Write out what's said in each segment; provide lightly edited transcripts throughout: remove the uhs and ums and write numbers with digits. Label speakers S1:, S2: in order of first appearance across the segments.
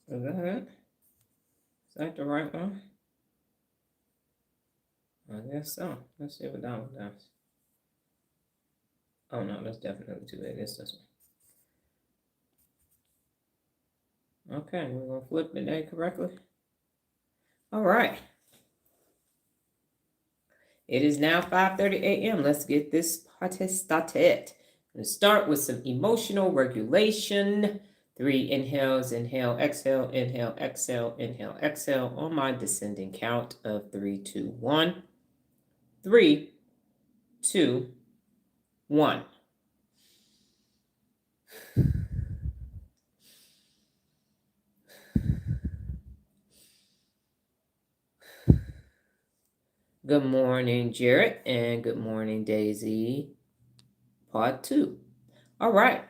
S1: Is that it? Is that the right one? I guess so. Let's see what that one does. Oh no, that's definitely too big. It's this one. Okay, we're gonna flip the day correctly. All right. It is now 5:30 a.m. Let's get this party started. I'm gonna start with some emotional regulation. 3 inhales, inhale, exhale, inhale, exhale, inhale, exhale on my descending count of 3, 2, 1. 3, 2, 1. Good morning, Jarrett, and good morning, Daisy. Part 2. All right.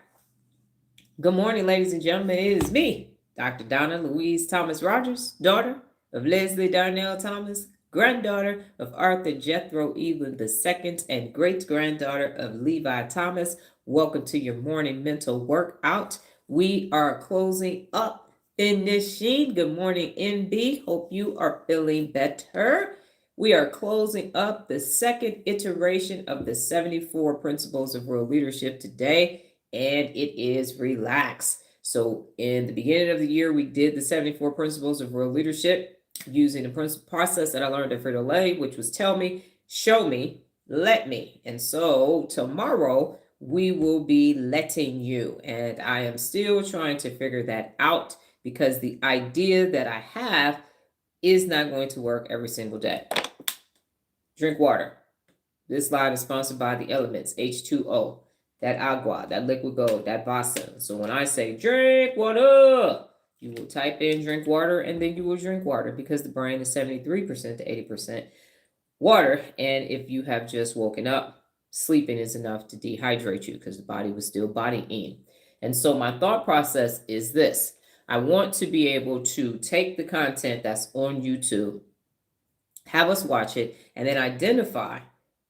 S1: Good morning, ladies and gentlemen. It is me, Dr. Donna Thomas-Rodgers, daughter of Leslie Darnell Thomas, granddaughter of Arthur Jethro Evelyn II, and great-granddaughter of Levi Thomas. Welcome to your morning mental workout. We are closing up in this sheet. Good morning, NB. Hope you are feeling better. We are closing up the second iteration of the 74 Principles of Real Leadership today, and it is relax. So in the beginning of the year, we did the 74 Principles of Real Leadership using the process that I learned at Frito-Lay, which was tell me, show me, let me. And so tomorrow we will be letting you. And I am still trying to figure that out because the idea that I have is not going to work every single day. Drink water. This slide is sponsored by the elements, H2O, that agua, that liquid gold, that vasa. So when I say drink water, you will type in drink water and then you will drink water because the brain is 73% to 80% water. And if you have just woken up, sleeping is enough to dehydrate you because the body was still bodying. And so my thought process is this. I want to be able to take the content that's on YouTube, have us watch it, and then identify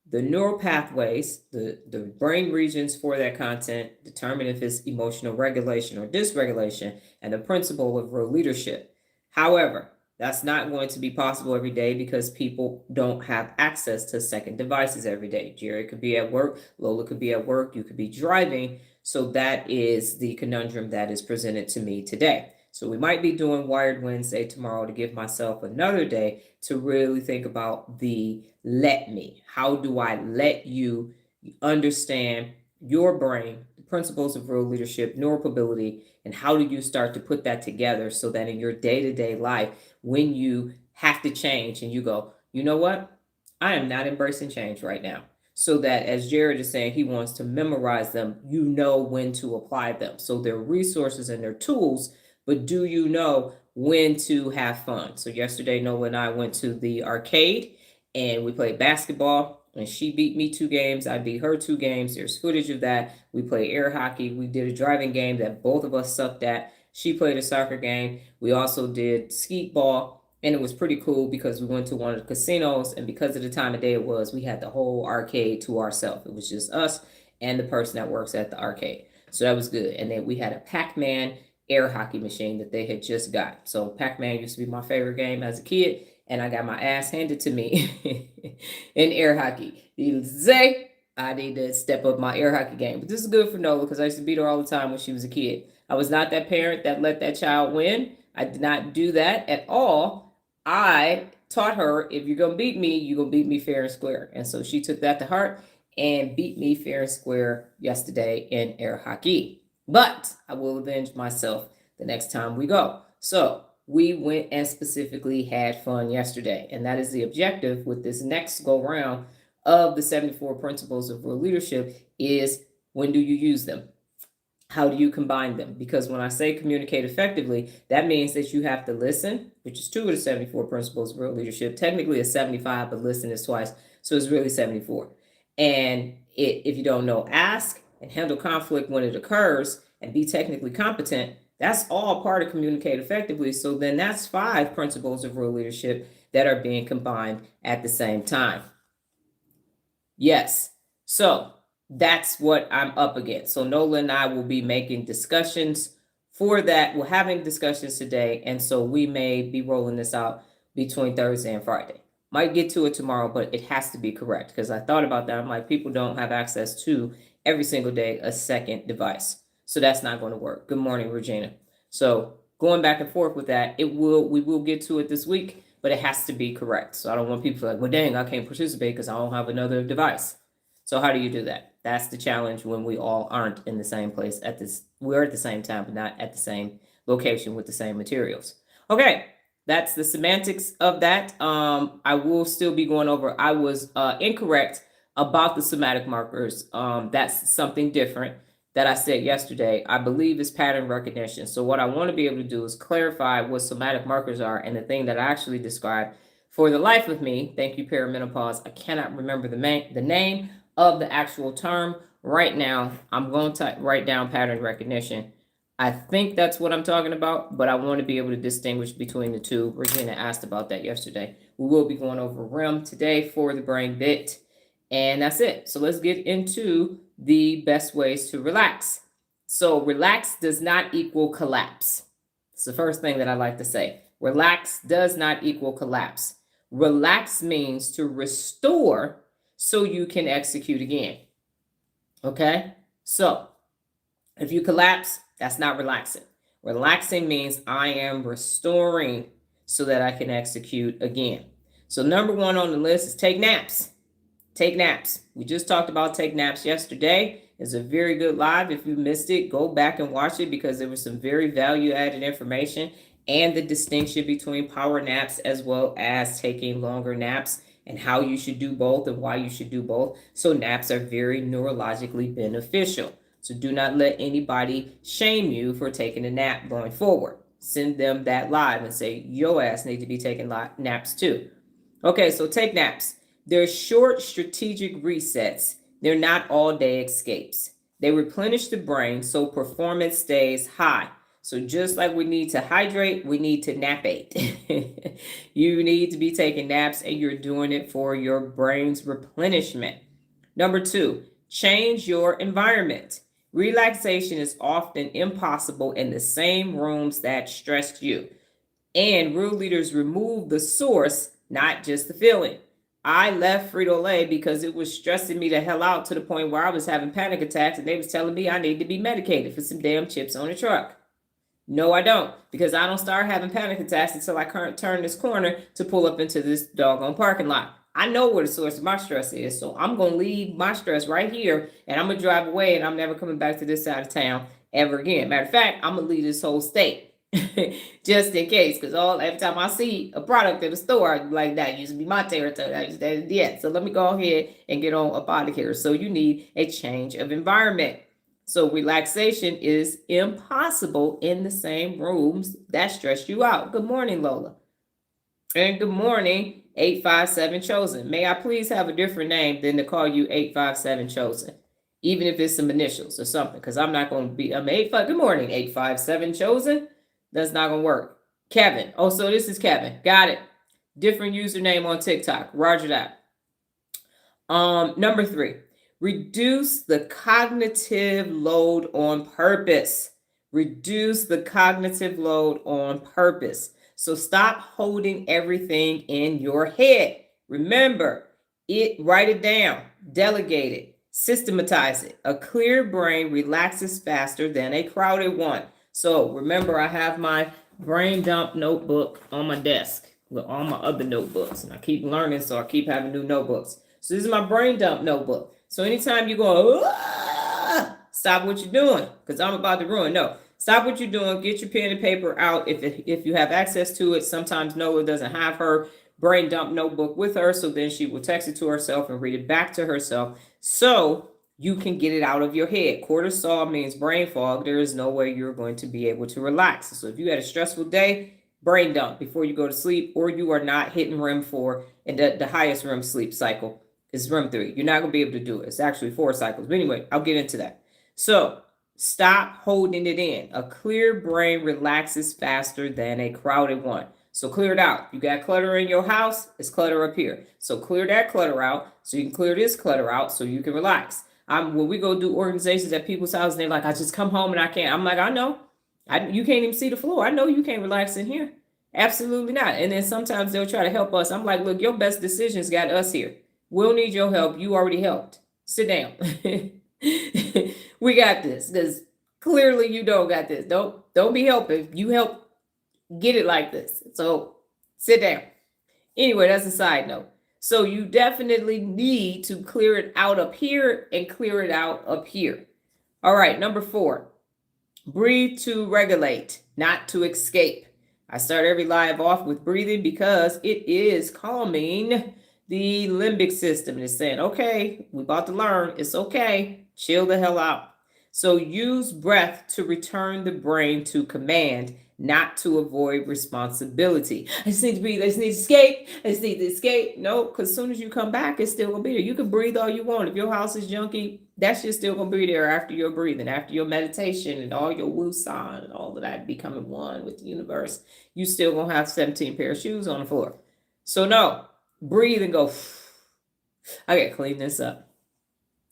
S1: the neural pathways, the brain regions for that content, determine if it's emotional regulation or dysregulation, and the principle of real leadership. However, that's not going to be possible every day because people don't have access to second devices every day. Jerry could be at work, Lola could be at work, you could be driving. So that is the conundrum that is presented to me today. So we might be doing Wired Wednesday tomorrow to give myself another day to really think about the let me. How do I let you understand your brain, the principles of real leadership, neuromobility, and how do you start to put that together so that in your day-to-day life, when you have to change and you go, you know what? I am not embracing change right now. So that as Jared is saying, he wants to memorize them, you know when to apply them. So they're resources and they're tools, but do you know when to have fun? So yesterday, Nola and I went to the arcade and we played basketball. And she beat me 2 games. I beat her 2 games. There's footage of that. We played air hockey. We did a driving game that both of us sucked at. She played a soccer game. We also did skeet ball. And it was pretty cool because we went to one of the casinos. And because of the time of day it was, we had the whole arcade to ourselves. It was just us and the person that works at the arcade. So that was good. And then we had a Pac-Man air hockey machine that they had just got. So Pac-Man used to be my favorite game as a kid, and I got my ass handed to me in air hockey. Needless to say, I need to step up my air hockey game. But this is good for Nola because I used to beat her all the time when she was a kid. I was not that parent that let that child win. I did not do that at all. I taught her, if you're going to beat me, you're going to beat me fair and square. And so she took that to heart and beat me fair and square yesterday in air hockey. But I will avenge myself the next time we go. So we went and specifically had fun yesterday. And that is the objective with this next go round of the 74 Principles of Real Leadership is when do you use them? How do you combine them? Because when I say communicate effectively, that means that you have to listen, which is 2 of the 74 Principles of Real Leadership. Technically it's 75, but listen is twice. So it's really 74. And if you don't know, ask and handle conflict when it occurs and be technically competent. That's all part of communicate effectively. So then that's 5 principles of real leadership that are being combined at the same time. Yes. So that's what I'm up against. So Nola and I will be making discussions for that, we're having discussions today, and so we may be rolling this out between Thursday and Friday. Might get to it tomorrow, but it has to be correct, because I thought about that. I'm like, people don't have access to every single day a second device, so that's not going to work. Good morning, Regina. So going back and forth with that, we will get to it this week, but it has to be correct. So I don't want people to like, well, dang, I can't participate because I don't have another device. So how do you do that? That's the challenge when we all aren't in the same place we're at the same time, but not at the same location with the same materials. Okay, that's the semantics of that. I will still be going over, I was incorrect about the somatic markers. That's something different that I said yesterday. I believe is pattern recognition. So what I want to be able to do is clarify what somatic markers are, and the thing that I actually described. For the life of me, thank you, perimenopause, I cannot remember the name of the actual term right now. I'm going to write down pattern recognition. I think that's what I'm talking about, but I want to be able to distinguish between the two. Regina asked about that yesterday. We will be going over REM today for the brain bit, and that's it. So let's get into the best ways to relax. So relax does not equal collapse. It's the first thing that I like to say. Relax does not equal collapse. Relax means to restore so you can execute again. Okay? So if you collapse, that's not relaxing. Relaxing means I am restoring so that I can execute again. So number one on the list is take naps. Take naps. We just talked about take naps yesterday. It's a very good live. If you missed it, go back and watch it, because there was some very value-added information and the distinction between power naps as well as taking longer naps, and how you should do both and why you should do both. So naps are very neurologically beneficial. So do not let anybody shame you for taking a nap going forward. Send them that live and say, your ass need to be taking naps too. Okay, so take naps. They're short strategic resets. They're not all-day escapes. They replenish the brain so performance stays high. So just like we need to hydrate, we need to napate. You need to be taking naps, and you're doing it for your brain's replenishment. Number two, change your environment. Relaxation is often impossible in the same rooms that stressed you. And real leaders remove the source, not just the feeling. I left Frito-Lay because it was stressing me the hell out to the point where I was having panic attacks, and they was telling me I needed to be medicated for some damn chips on the truck. No, I don't, because I don't start having panic attacks until I turn this corner to pull up into this doggone parking lot. I know where the source of my stress is, so I'm going to leave my stress right here, and I'm going to drive away, and I'm never coming back to this side of town ever again. Matter of fact, I'm going to leave this whole state just in case, because every time I see a product in the store, I'm like, that used to be my territory. Yeah, so let me go ahead and get on up out of here. So you need a change of environment. So relaxation is impossible in the same rooms that stress you out. Good morning, Lola. And good morning, 857 Chosen. May I please have a different name than to call you 857 Chosen, even if it's some initials or something, because I'm not going to be, good morning, 857 Chosen. That's not going to work. Kevin. Oh, so this is Kevin. Got it. Different username on TikTok. Roger that. Number three. Reduce the cognitive load on purpose. Reduce the cognitive load on purpose. So stop holding everything in your head. Remember, write it down, delegate it, systematize it. A clear brain relaxes faster than a crowded one. So remember, I have my brain dump notebook on my desk with all my other notebooks, and I keep learning, so I keep having new notebooks. So this is my brain dump notebook. So anytime you go, stop what you're doing, because I'm about to ruin. No, stop what you're doing. Get your pen and paper out if you have access to it. Sometimes Noah doesn't have her brain dump notebook with her, so then she will text it to herself and read it back to herself, so you can get it out of your head. Cortisol means brain fog. There is no way you're going to be able to relax. So if you had a stressful day, brain dump before you go to sleep, or you are not hitting REM 4, and the highest REM sleep cycle is REM 3. You're not going to be able to do it. It's actually 4 cycles. But anyway, I'll get into that. So stop holding it in. A clear brain relaxes faster than a crowded one. So clear it out. You got clutter in your house, it's clutter up here. So clear that clutter out so you can clear this clutter out so you can relax. When we go do organizations at people's houses, they're like, I just come home and I can't. I'm like, I know. You can't even see the floor. I know you can't relax in here. Absolutely not. And then sometimes they'll try to help us. I'm like, look, your best decisions got us here. We'll need your help. You already helped. Sit down. We got this. Because clearly you don't got this. Don't be helping. You help get it like this. So sit down. Anyway, that's a side note. So you definitely need to clear it out up here and clear it out up here. All right, number 4. Breathe to regulate, not to escape. I start every live off with breathing because it is calming the limbic system. It's saying, okay, we're about to learn. It's okay. Chill the hell out. So use breath to return the brain to command, not to avoid responsibility. I just need to breathe. I just need to escape. I just need to escape. No, because as soon as you come back, it's still going to be there. You can breathe all you want. If your house is junky, that shit's still going to be there after your breathing, after your meditation and all your woo-san and all of that becoming one with the universe. You still going to have 17 pair of shoes on the floor. So no, breathe and go, I got to clean this up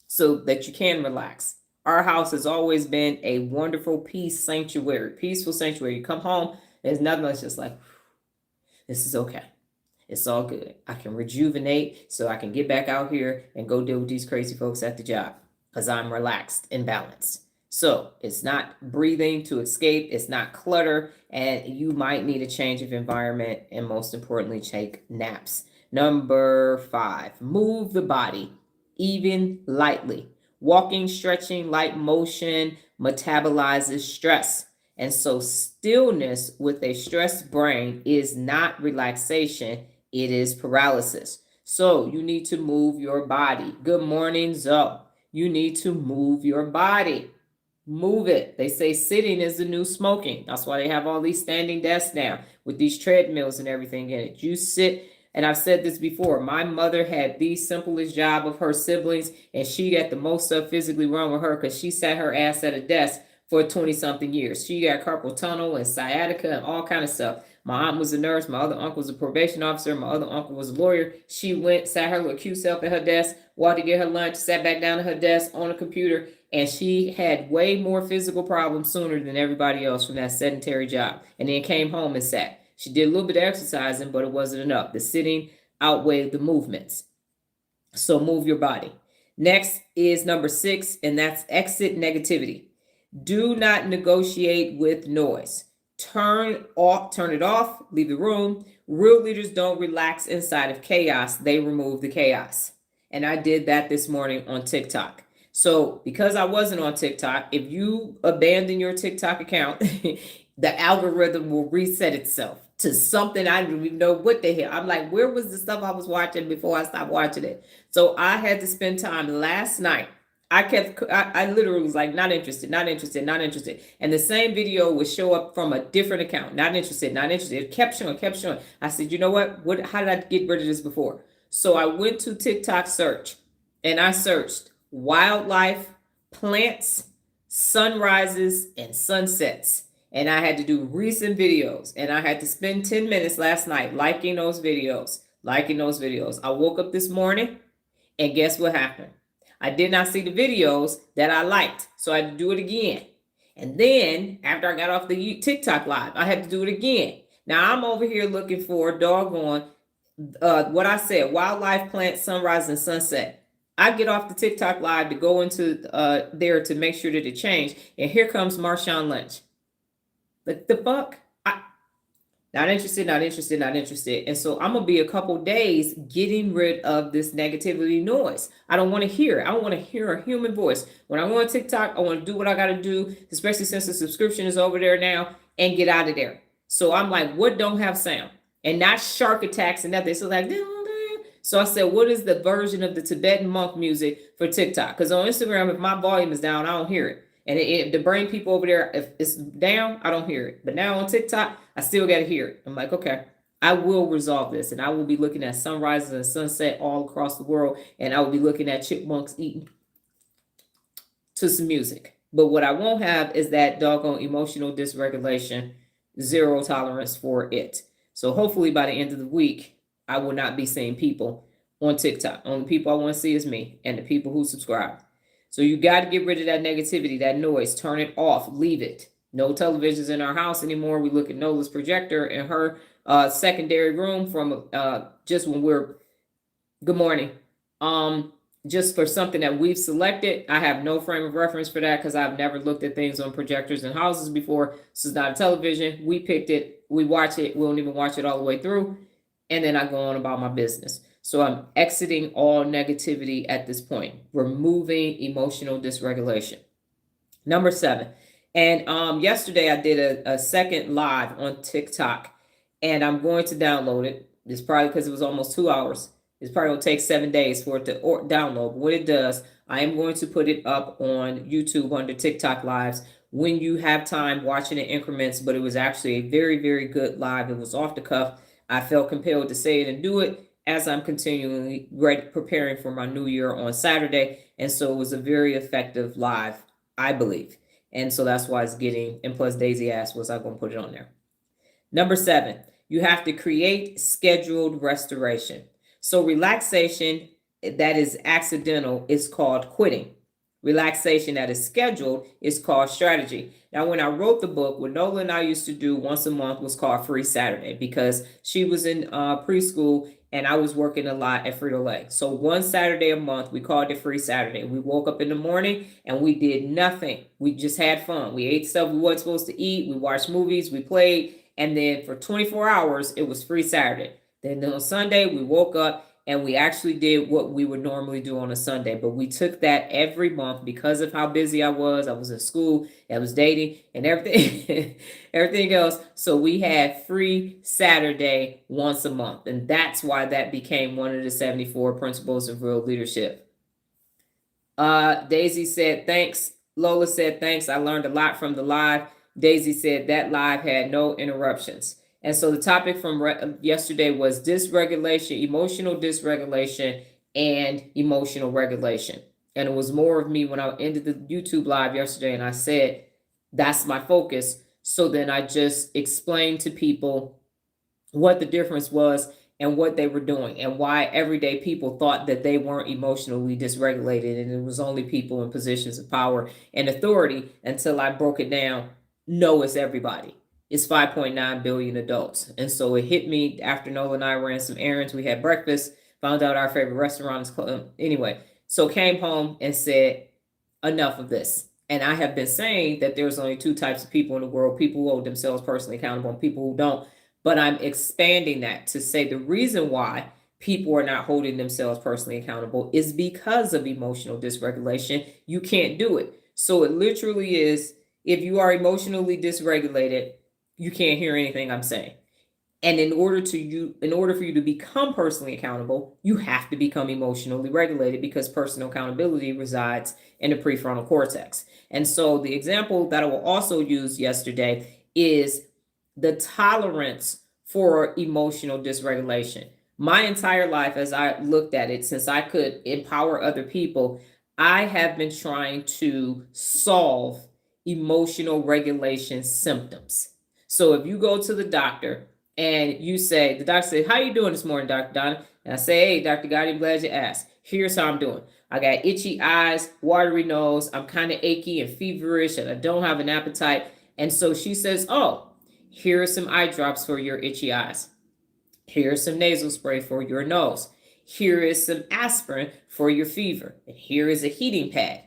S1: so that you can relax. Our house has always been a wonderful peaceful sanctuary. You come home, there's nothing else, just like, this is okay. It's all good. I can rejuvenate so I can get back out here and go deal with these crazy folks at the job because I'm relaxed and balanced. So it's not breathing to escape. It's not clutter. And you might need a change of environment. And most importantly, take naps. Number 5, move the body, even lightly. Walking, stretching, light motion metabolizes stress. And so stillness with a stressed brain is not relaxation, it is paralysis. So you need to move your body. Good morning, Zoe. You need to move your body. Move it. They say sitting is the new smoking. That's why they have all these standing desks now with these treadmills and everything in it. You sit. And I've said this before, my mother had the simplest job of her siblings, and she got the most stuff physically wrong with her because she sat her ass at a desk for 20-something years. She got carpal tunnel and sciatica and all kind of stuff. My aunt was a nurse. My other uncle was a probation officer. My other uncle was a lawyer. She went, sat her little cute self at her desk, walked to get her lunch, sat back down at her desk on a computer, and she had way more physical problems sooner than everybody else from that sedentary job. And then came home and sat. She did a little bit of exercising, but it wasn't enough. The sitting outweighed the movements. So move your body. Next is number 6, and that's exit negativity. Do not negotiate with noise. Turn it off, leave the room. Real leaders don't relax inside of chaos. They remove the chaos. And I did that this morning on TikTok. So because I wasn't on TikTok, if you abandon your TikTok account, the algorithm will reset itself to something I don't even know what the hell. I'm like, where was the stuff I was watching before I stopped watching it? So I had to spend time last night. I literally was like, not interested. And the same video would show up from a different account. Not interested. It kept showing. I said, you know what? How did I get rid of this before? So I went to TikTok search and I searched wildlife, plants, sunrises, and sunsets. And I had to do recent videos. And I had to spend 10 minutes last night liking those videos. I woke up this morning and guess what happened? I did not see the videos that I liked. So I had to do it again. And then after I got off the TikTok live, I had to do it again. Now I'm over here looking for doggone what I said, wildlife, plants, sunrise, and sunset. I get off the TikTok live to go into there to make sure that it changed. And here comes Marshawn Lynch. Like the fuck? Not interested. And so I'm going to be a couple days getting rid of this negativity noise. I don't want to hear it. I want to hear a human voice. When I go on TikTok, I want to do what I got to do, especially since the subscription is over there now, and get out of there. So I'm like, what don't have sound? And not shark attacks and nothing. So like, so I said, what is the version of the Tibetan monk music for TikTok? Because on Instagram, if my volume is down, I don't hear it. And if the brain people over there, if it's down, I don't hear it. But now on TikTok, I still got to hear it. I'm like, okay, I will resolve this. And I will be looking at sunrises and sunset all across the world. And I will be looking at chipmunks eating to some music. But what I won't have is that doggone emotional dysregulation, zero tolerance for it. So hopefully by the end of the week, I will not be seeing people on TikTok. Only people I want to see is me and the people who subscribe. So you got to get rid of that negativity, that noise, turn it off, leave it. No televisions in our house anymore. We look at Nola's projector in her secondary room from just when we're good morning. Just for something that we've selected. I have no frame of reference for that because I've never looked at things on projectors in houses before. This is not a television. We picked it, we watch it, we don't even watch it all the way through, and then I go on about my business. So I'm exiting all negativity at this point, removing emotional dysregulation. Number 7. And yesterday I did a second live on TikTok, and I'm going to download it. It's probably because it was almost 2 hours. It's probably going to take 7 days for it to download. But when it does, I am going to put it up on YouTube under TikTok lives when you have time watching in increments. But it was actually a very, very good live. It was off the cuff. I felt compelled to say it and do it as I'm continually preparing for my new year on Saturday. And so it was a very effective live, I believe. And so that's why it's getting, and plus Daisy asked, was I going to put it on there? Number 7, you have to create scheduled restoration. So relaxation that is accidental is called quitting. Relaxation that is scheduled is called strategy. Now, when I wrote the book, what Nola and I used to do once a month was called Free Saturday because she was in preschool and I was working a lot at Frito-Lay. So one Saturday a month, we called it Free Saturday. We woke up in the morning and we did nothing. We just had fun. We ate stuff we weren't supposed to eat. We watched movies. We played. And then for 24 hours, it was Free Saturday. Then on Sunday, we woke up and we actually did what we would normally do on a Sunday. But we took that every month because of how busy I was. I was in school, I was dating, and everything, everything else. So we had Free Saturday once a month. And that's why that became one of the 74 principles of real leadership. Daisy said, thanks. Lola said, thanks. I learned a lot from the live. Daisy said that live had no interruptions. And so the topic from yesterday was dysregulation, emotional dysregulation, and emotional regulation. And it was more of me when I ended the YouTube live yesterday and I said, that's my focus. So then I just explained to people what the difference was and what they were doing and why everyday people thought that they weren't emotionally dysregulated. And it was only people in positions of power and authority until I broke it down. No, it's everybody. It's 5.9 billion adults. And so it hit me after Nola and I ran some errands. We had breakfast, found out our favorite restaurant is closed. Anyway, so came home and said, enough of this. And I have been saying that there's only 2 types of people in the world, people who hold themselves personally accountable and people who don't. But I'm expanding that to say the reason why people are not holding themselves personally accountable is because of emotional dysregulation. You can't do it. So it literally is, if you are emotionally dysregulated, you can't hear anything I'm saying. And in order for you to become personally accountable, you have to become emotionally regulated because personal accountability resides in the prefrontal cortex. And so the example that I will also use yesterday is the tolerance for emotional dysregulation. My entire life, as I looked at it, since I could empower other people, I have been trying to solve emotional regulation symptoms. So if you go to the doctor and you say, the doctor says, how are you doing this morning, Dr. Donna? And I say, hey, Dr. Gotti, I'm glad you asked. Here's how I'm doing. I got itchy eyes, watery nose. I'm kind of achy and feverish and I don't have an appetite. And so she says, oh, here are some eye drops for your itchy eyes. Here's some nasal spray for your nose. Here is some aspirin for your fever. And here is a heating pad.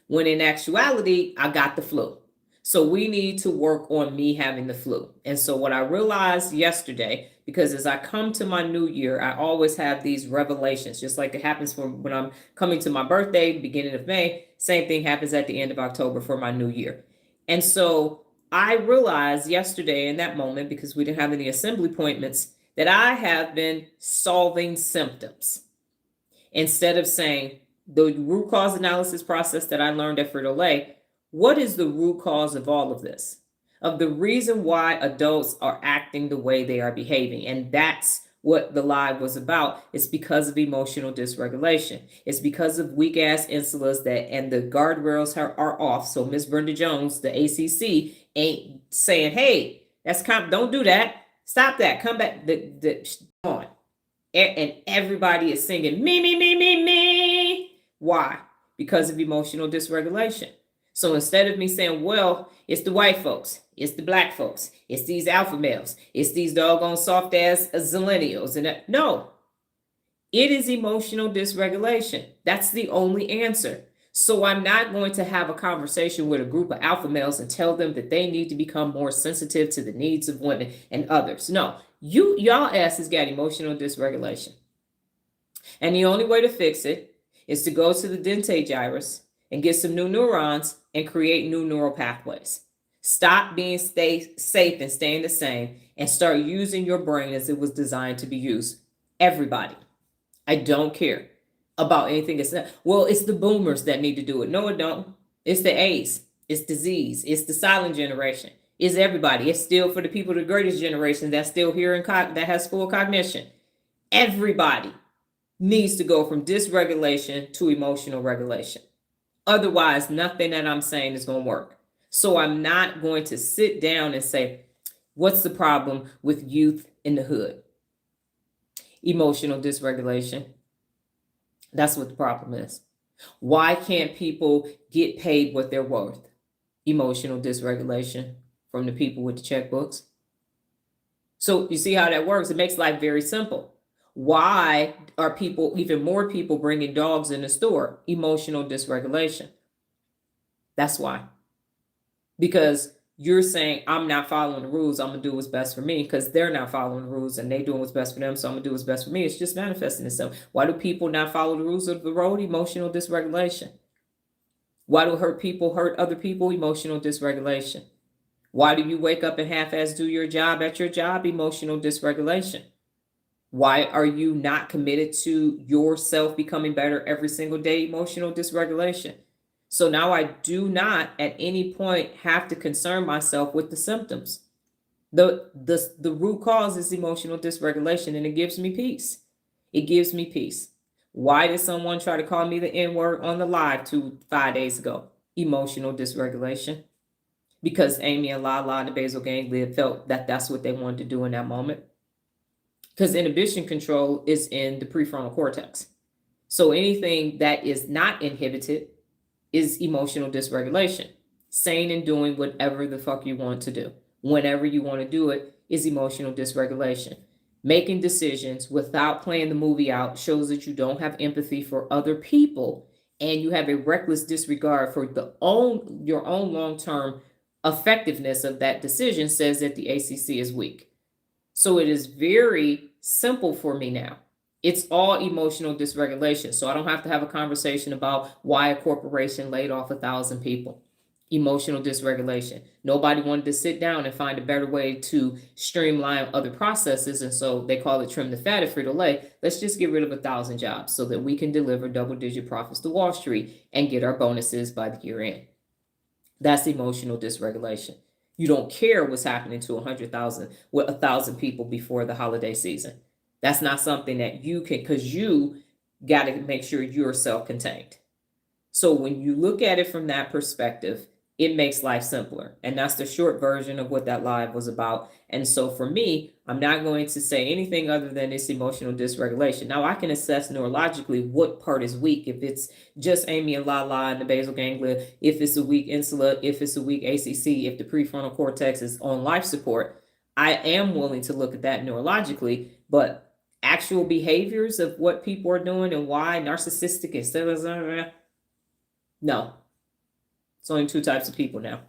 S1: When in actuality, I got the flu. So we need to work on me having the flu. And so what I realized yesterday, because as I come to my new year, I always have these revelations, just like it happens for when I'm coming to my birthday, beginning of May, same thing happens at the end of October for my new year. And so I realized yesterday in that moment, because we didn't have any assembly appointments, that I have been solving symptoms instead of saying the root cause analysis process that I learned at Frito-Lay. What is the root cause of all of this? Of the reason why adults are acting the way they are behaving. And that's what the live was about. It's because of emotional dysregulation. It's because of weak ass insulas that and the guardrails are off. So Miss Brenda Jones, the ACC, ain't saying, hey, don't do that. Stop that. Come back. On. And everybody is singing me, me, me, me, me. Why? Because of emotional dysregulation. So instead of me saying, well, it's the white folks, it's the black folks, it's these alpha males, it's these doggone soft ass zillennials, and that, no, it is emotional dysregulation. That's the only answer. So I'm not going to have a conversation with a group of alpha males and tell them that they need to become more sensitive to the needs of women and others. No, y'all asses got emotional dysregulation. And the only way to fix it is to go to the dentate gyrus and get some new neurons and create new neural pathways. Stop being safe and staying the same and start using your brain as it was designed to be used. Everybody. I don't care about anything. It's not, well, it's the boomers that need to do it. No, it don't. It's the A's. It's disease. It's the silent generation. It's everybody. It's still for the people of the greatest generation that's still here and that has full cognition. Everybody needs to go from dysregulation to emotional regulation. Otherwise, nothing that I'm saying is going to work. So I'm not going to sit down and say, what's the problem with youth in the hood? Emotional dysregulation. That's what the problem is. Why can't people get paid what they're worth? Emotional dysregulation from the people with the checkbooks. So you see how that works? It makes life very simple. Why are people, even more people, bringing dogs in the store? Emotional dysregulation. That's why. Because you're saying, I'm not following the rules, I'm going to do what's best for me, because they're not following the rules and they doing what's best for them, so I'm going to do what's best for me. It's just manifesting itself. Why do people not follow the rules of the road? Emotional dysregulation. Why do hurt people hurt other people? Emotional dysregulation. Why do you wake up and half-ass do your job at your job? Emotional dysregulation. Why are you not committed to yourself becoming better every single day? Emotional dysregulation. So now I do not at any point have to concern myself with the symptoms. The root cause is emotional dysregulation, and it gives me peace. It gives me peace. Why did someone try to call me the N-word on the live 5 days ago? Emotional dysregulation. Because Amy and Lala and the basal ganglia felt that that's what they wanted to do in that moment. Because inhibition control is in the prefrontal cortex. So anything that is not inhibited is emotional dysregulation. Saying and doing whatever the fuck you want to do, whenever you want to do it, is emotional dysregulation. Making decisions without playing the movie out shows that you don't have empathy for other people and you have a reckless disregard for your own long-term effectiveness of that decision, says that the ACC is weak. So it is very simple for me now. It's all emotional dysregulation. So I don't have to have a conversation about why a corporation laid off 1,000 people. Emotional dysregulation. Nobody wanted to sit down and find a better way to streamline other processes. And so they call it trim the fat at Frito-Lay. Let's just get rid of 1,000 jobs so that we can deliver double-digit profits to Wall Street and get our bonuses by the year end. That's emotional dysregulation. You don't care what's happening to 1,000 people before the holiday season. That's not something that you can, because you got to make sure you're self-contained. So when you look at it from that perspective, it makes life simpler. And that's the short version of what that live was about. And so for me, I'm not going to say anything other than it's emotional dysregulation. Now I can assess neurologically what part is weak. If it's just Amy and Lala and the basal ganglia, if it's a weak insula, if it's a weak ACC, if the prefrontal cortex is on life support, I am willing to look at that neurologically. But actual behaviors of what people are doing and why narcissistic instead of no. It's only two types of people now.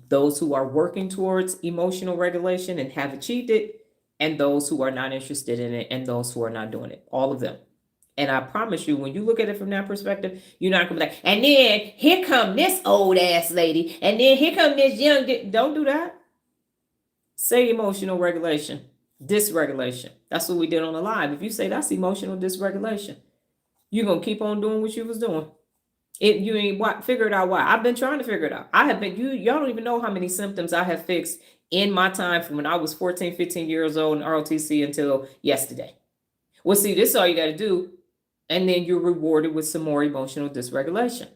S1: Those who are working towards emotional regulation and have achieved it, and those who are not interested in it, and those who are not doing it. All of them. And I promise you, when you look at it from that perspective, you're not going to be like, and then here come this old ass lady, and then here come this young. Don't do that. Say emotional regulation. Dysregulation. That's what we did on the live. If you say that's emotional dysregulation, you're going to keep on doing what you was doing. You ain't figured out why. I've been trying to figure it out. Y'all don't even know how many symptoms I have fixed in my time from when I was 14, 15 years old in ROTC until yesterday. Well, see, this is all you got to do. And then you're rewarded with some more emotional dysregulation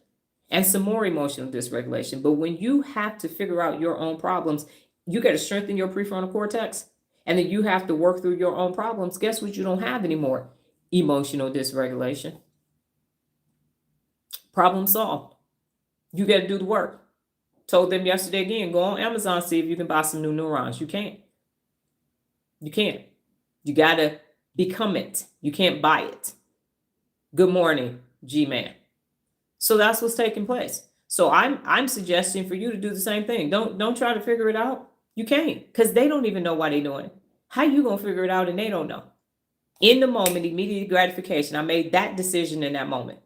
S1: and some more emotional dysregulation. But when you have to figure out your own problems, you got to strengthen your prefrontal cortex. And then you have to work through your own problems. Guess what you don't have anymore? Emotional dysregulation. Problem solved. You got to do the work. Told them yesterday again, go on Amazon, see if you can buy some new neurons. You can't. You can't. You got to become it. You can't buy it. Good morning, G-Man. So that's what's taking place. So I'm suggesting for you to do the same thing. Don't try to figure it out. You can't, because they don't even know why they're doing it. How you gonna figure it out and they don't know? In the moment, immediate gratification. I made that decision in that moment.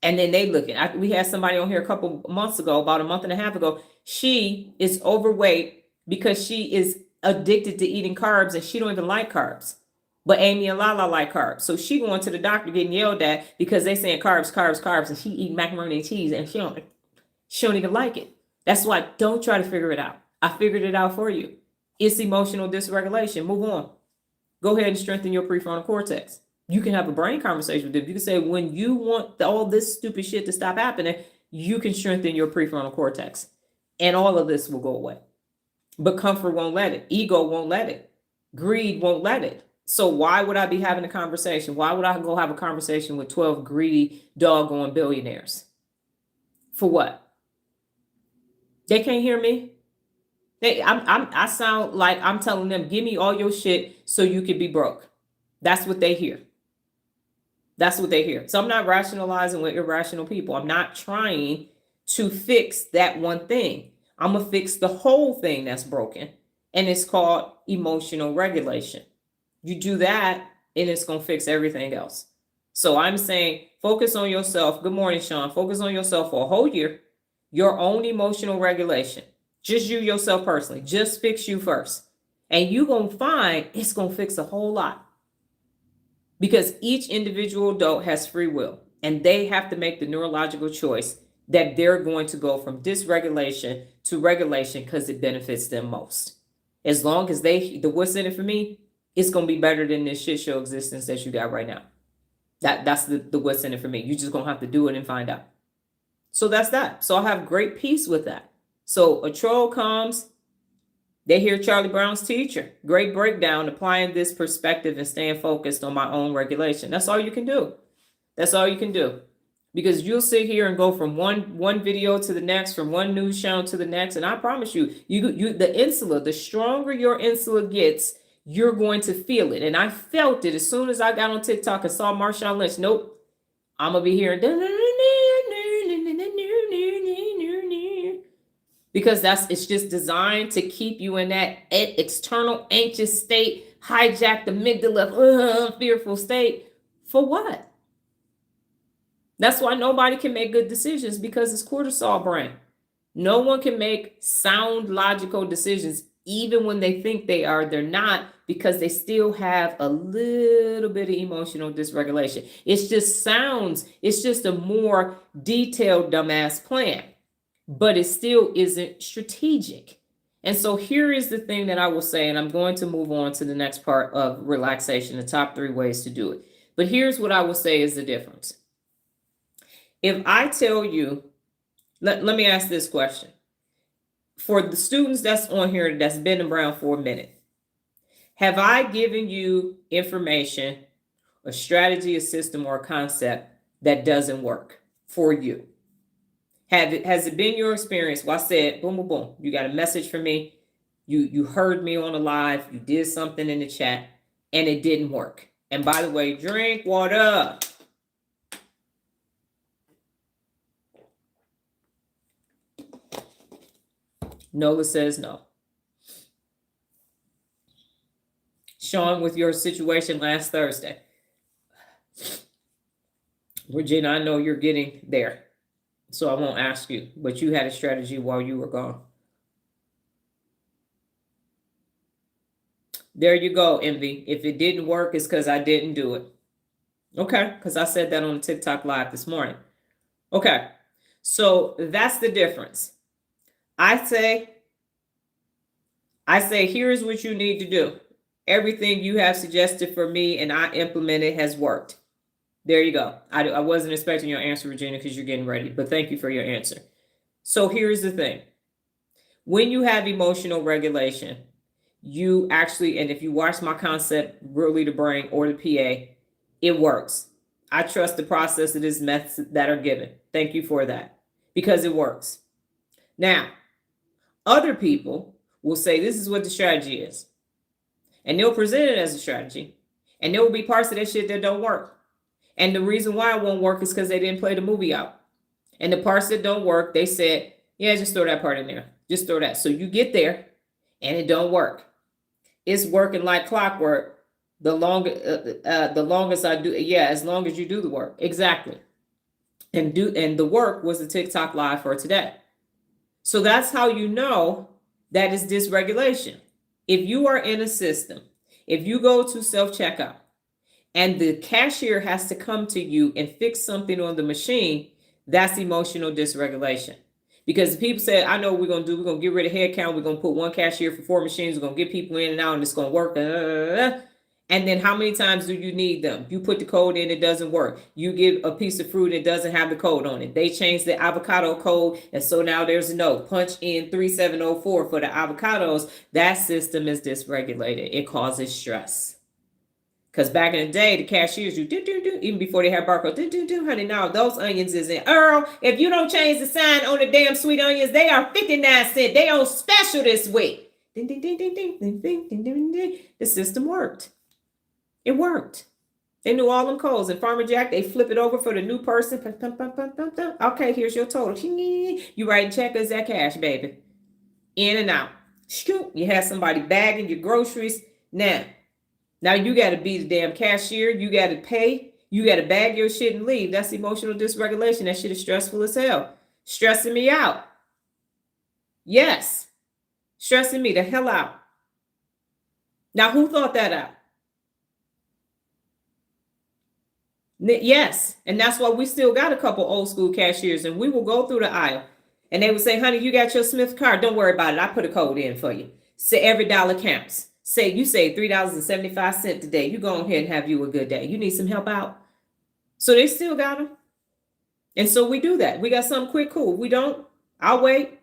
S1: And then they looking. We had somebody on here a couple months ago, about a month and a half ago. She is overweight because she is addicted to eating carbs and she don't even like carbs. But Amy and Lala like carbs. So she going to the doctor getting yelled at because they saying carbs, carbs, carbs, and she eating macaroni and cheese and she don't even like it. That's why don't try to figure it out. I figured it out for you. It's emotional dysregulation. Move on. Go ahead and strengthen your prefrontal cortex. You can have a brain conversation with them. You can say, when you want all this stupid shit to stop happening, you can strengthen your prefrontal cortex. And all of this will go away. But comfort won't let it. Ego won't let it. Greed won't let it. So why would I be having a conversation? Why would I go have a conversation with 12 greedy, doggone billionaires? For what? They can't hear me. I sound like I'm telling them, give me all your shit so you can be broke. That's what they hear. That's what they hear. So I'm not rationalizing with irrational people. I'm not trying to fix that one thing. I'm going to fix the whole thing that's broken. And it's called emotional regulation. You do that and it's going to fix everything else. So I'm saying focus on yourself. Good morning, Sean. Focus on yourself for a whole year. Your own emotional regulation. Just you yourself personally. Just fix you first. And you're going to find it's going to fix a whole lot. Because each individual adult has free will. And they have to make the neurological choice that they're going to go from dysregulation to regulation because it benefits them most. As long as the what's in it for me, it's going to be better than this shit show existence that you got right now. That's the what's in it for me. You're just going to have to do it and find out. So that's that. So I have great peace with that. So a troll comes, they hear Charlie Brown's teacher. Great breakdown, applying this perspective and staying focused on my own regulation. That's all you can do. That's all you can do. Because you'll sit here and go from one video to the next, from one news channel to the next. And I promise you, the insula, the stronger your insula gets, you're going to feel it. And I felt it as soon as I got on TikTok and saw Marshawn Lynch. Nope. I'm going to be hearing. Because it's just designed to keep you in that external anxious state, hijack the amygdala, fearful state. For what? That's why nobody can make good decisions, because it's cortisol brain. No one can make sound, logical decisions, even when they think they are. They're not, because they still have a little bit of emotional dysregulation. It's just a more detailed dumbass plan, but it still isn't strategic. And so here is the thing that I will say, and I'm going to move on to the next part of relaxation, the top 3 ways to do it. But here's what I will say is the difference. If I tell you, let me ask this question. For the students that's on here that's been around for a minute, have I given you information, a strategy, a system, or a concept that doesn't work for you? Has it been your experience? Well, I said, boom, boom, boom. You got a message from me. You heard me on the live. You did something in the chat and it didn't work. And by the way, drink water. Nola says no. Sean, with your situation last Thursday. Regina, I know you're getting there, so I won't ask you, but you had a strategy while you were gone. There you go, Envy. If it didn't work, it's because I didn't do it. Okay, because I said that on TikTok Live this morning. Okay, so that's the difference. I say, here's what you need to do. Everything you have suggested for me and I implemented has worked. There you go. I wasn't expecting your answer, Regina, because you're getting ready, but thank you for your answer. So here's the thing. When you have emotional regulation, you actually, and if you watch my concept, Really the Brain or the PA, it works. I trust the process of this methods that are given. Thank you for that. because it works. Now, other people will say this is what the strategy is, and they'll present it as a strategy, and there will be parts of that shit that don't work. And the reason why it won't work is because they didn't play the movie out. And the parts that don't work, they said, yeah, just throw that part in there. Just throw that. So you get there and it don't work. It's working like clockwork. The longest I do, yeah, as long as you do the work. Exactly. And the work was the TikTok live for today. So that's how you know that is dysregulation. If you are in a system, if you go to self-checkout and the cashier has to come to you and fix something on the machine, that's emotional dysregulation. Because people say, I know what we're going to do. We're going to get rid of headcount. We're going to put one cashier for 4 machines. We're going to get people in and out and it's going to work. And then how many times do you need them? You put the code in, it doesn't work. You give a piece of fruit, it doesn't have the code on it. They changed the avocado code. And so now there's a note. Punch in 3704 for the avocados. That system is dysregulated. It causes stress. Because back in the day, the cashiers do, even before they had barcode, honey, now those onions is in. Earl, if you don't change the sign on the damn sweet onions, they are 59 cents. They on special this week. Ding, ding, ding, ding, ding, ding, ding, ding, ding, ding. The system worked. It worked. They knew all them codes. And Farmer Jack, they flip it over for the new person. Okay, here's your total. You write check as that cash, baby. In and out. You have somebody bagging your groceries. Now you got to be the damn cashier. You got to pay. You got to bag your shit and leave. That's emotional dysregulation. That shit is stressful as hell. Stressing me out. Yes. Stressing me the hell out. Now, who thought that out? Yes. And that's why we still got a couple old school cashiers, and we will go through the aisle and they would say, honey, you got your Smith card. Don't worry about it. I put a code in for you. Say every dollar counts. Say you saved $3.75 today. You go ahead and have you a good day. You need some help out. So they still got them. And so we do that. We got something quick, cool. We don't, I'll wait.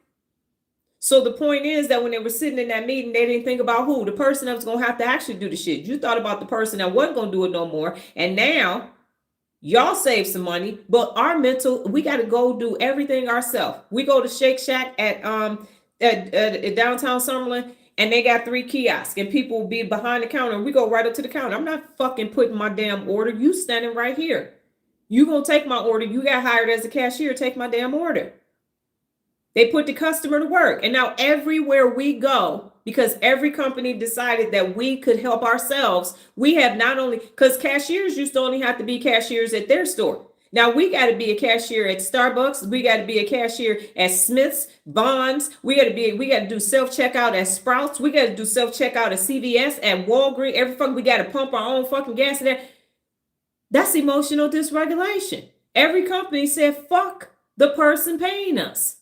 S1: So the point is that when they were sitting in that meeting, they didn't think about who? The person that was going to have to actually do the shit. You thought about the person that wasn't going to do it no more. And now y'all save some money, but our mental, we got to go do everything ourselves. We go to Shake Shack at downtown Summerlin, and they got 3 kiosks, and people will be behind the counter, and we go right up to the counter. I'm not fucking putting my damn order. You standing right here. You gonna take my order. You got hired as a cashier. Take my damn order. They put the customer to work. And now everywhere we go, because every company decided that we could help ourselves, we have not only, because cashiers used to only have to be cashiers at their store. Now we got to be a cashier at Starbucks. We got to be a cashier at Smith's, Bonds. We got to do self-checkout at Sprouts. We got to do self-checkout at CVS, at Walgreens. We got to pump our own fucking gas in there. That's emotional dysregulation. Every company said, fuck the person paying us.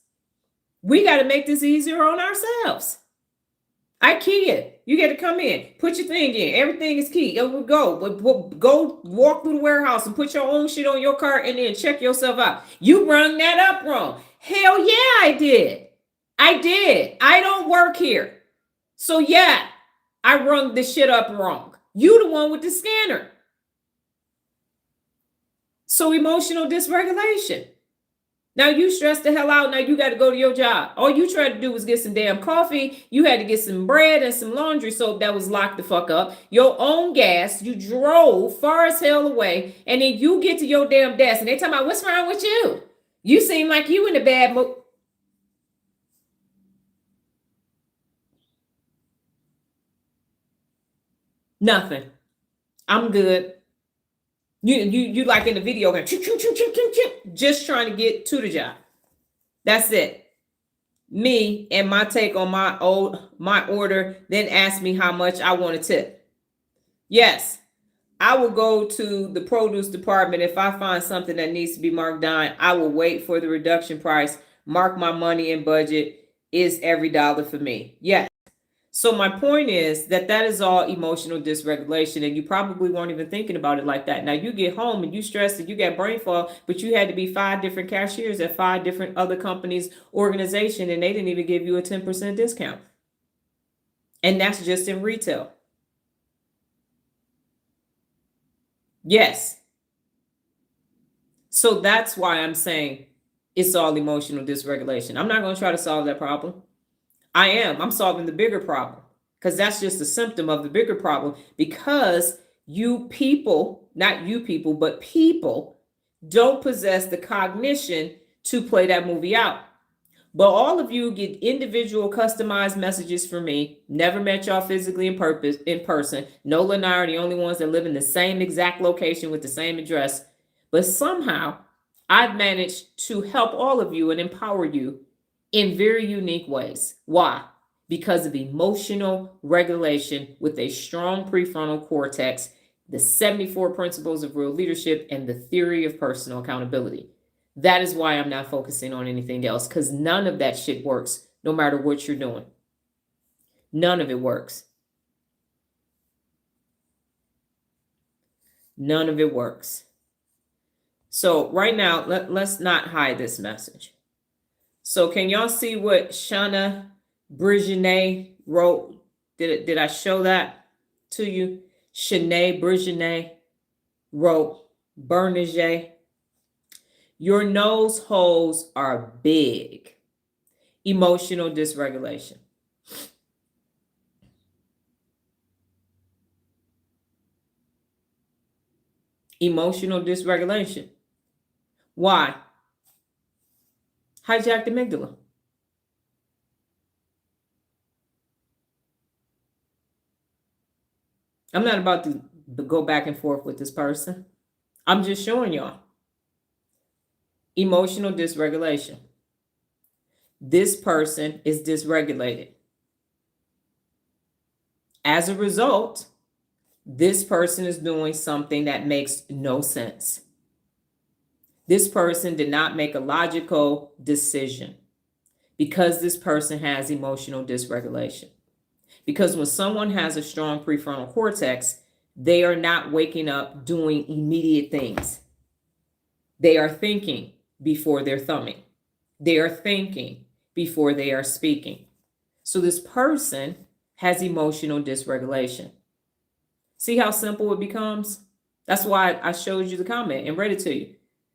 S1: We got to make this easier on ourselves. IKEA, you got to come in, put your thing in. Everything is key. Go walk through the warehouse and put your own shit on your cart and then check yourself out. You rung that up wrong. Hell yeah, I did. I don't work here. So yeah, I rung the shit up wrong. You the one with the scanner. So emotional dysregulation. Now you stressed the hell out. Now you got to go to your job. All you tried to do was get some damn coffee. You had to get some bread and some laundry soap that was locked the fuck up. Your own gas. You drove far as hell away. And then you get to your damn desk and they talking about what's wrong with you? You seem like you in a bad mood. Nothing. I'm good. You like in the video game, just trying to get to the job. That's it. Me and my take on my order, then ask me how much I want to tip. Yes, I will go to the produce department. If I find something that needs to be marked down, I will wait for the reduction price, mark my money and budget. Is every dollar for me? Yes. So my point is that is all emotional dysregulation, and you probably weren't even thinking about it like that. Now you get home and you stressed and you got brain fog, but you had to be 5 different cashiers at 5 different other companies' organization, and they didn't even give you a 10% discount. And that's just in retail. Yes. So that's why I'm saying it's all emotional dysregulation. I'm not going to try to solve that problem. I'm solving the bigger problem, because that's just a symptom of the bigger problem, because you people, not you people, but people don't possess the cognition to play that movie out. But all of you get individual customized messages from me. Never met y'all physically in person. Nola and I are the only ones that live in the same exact location with the same address. But somehow I've managed to help all of you and empower you in very unique ways. Why? Because of emotional regulation with a strong prefrontal cortex, the 74 principles of real leadership, and the theory of personal accountability. That is why I'm not focusing on anything else, because none of that shit works, no matter what you're doing. None of it works. None of it works. So right now, let's not hide this message. So can y'all see what Shauna Brigionet wrote? Did I show that to you? Shanae Brigionet wrote, Bernaget, your nose holes are big. Emotional dysregulation. Emotional dysregulation. Why? Hijack the amygdala. I'm not about to go back and forth with this person. I'm just showing y'all. Emotional dysregulation. This person is dysregulated. As a result, this person is doing something that makes no sense. This person did not make a logical decision because this person has emotional dysregulation. Because when someone has a strong prefrontal cortex, they are not waking up doing immediate things. They are thinking before they're thumbing. They are thinking before they are speaking. So this person has emotional dysregulation. See how simple it becomes? That's why I showed you the comment and read it to you.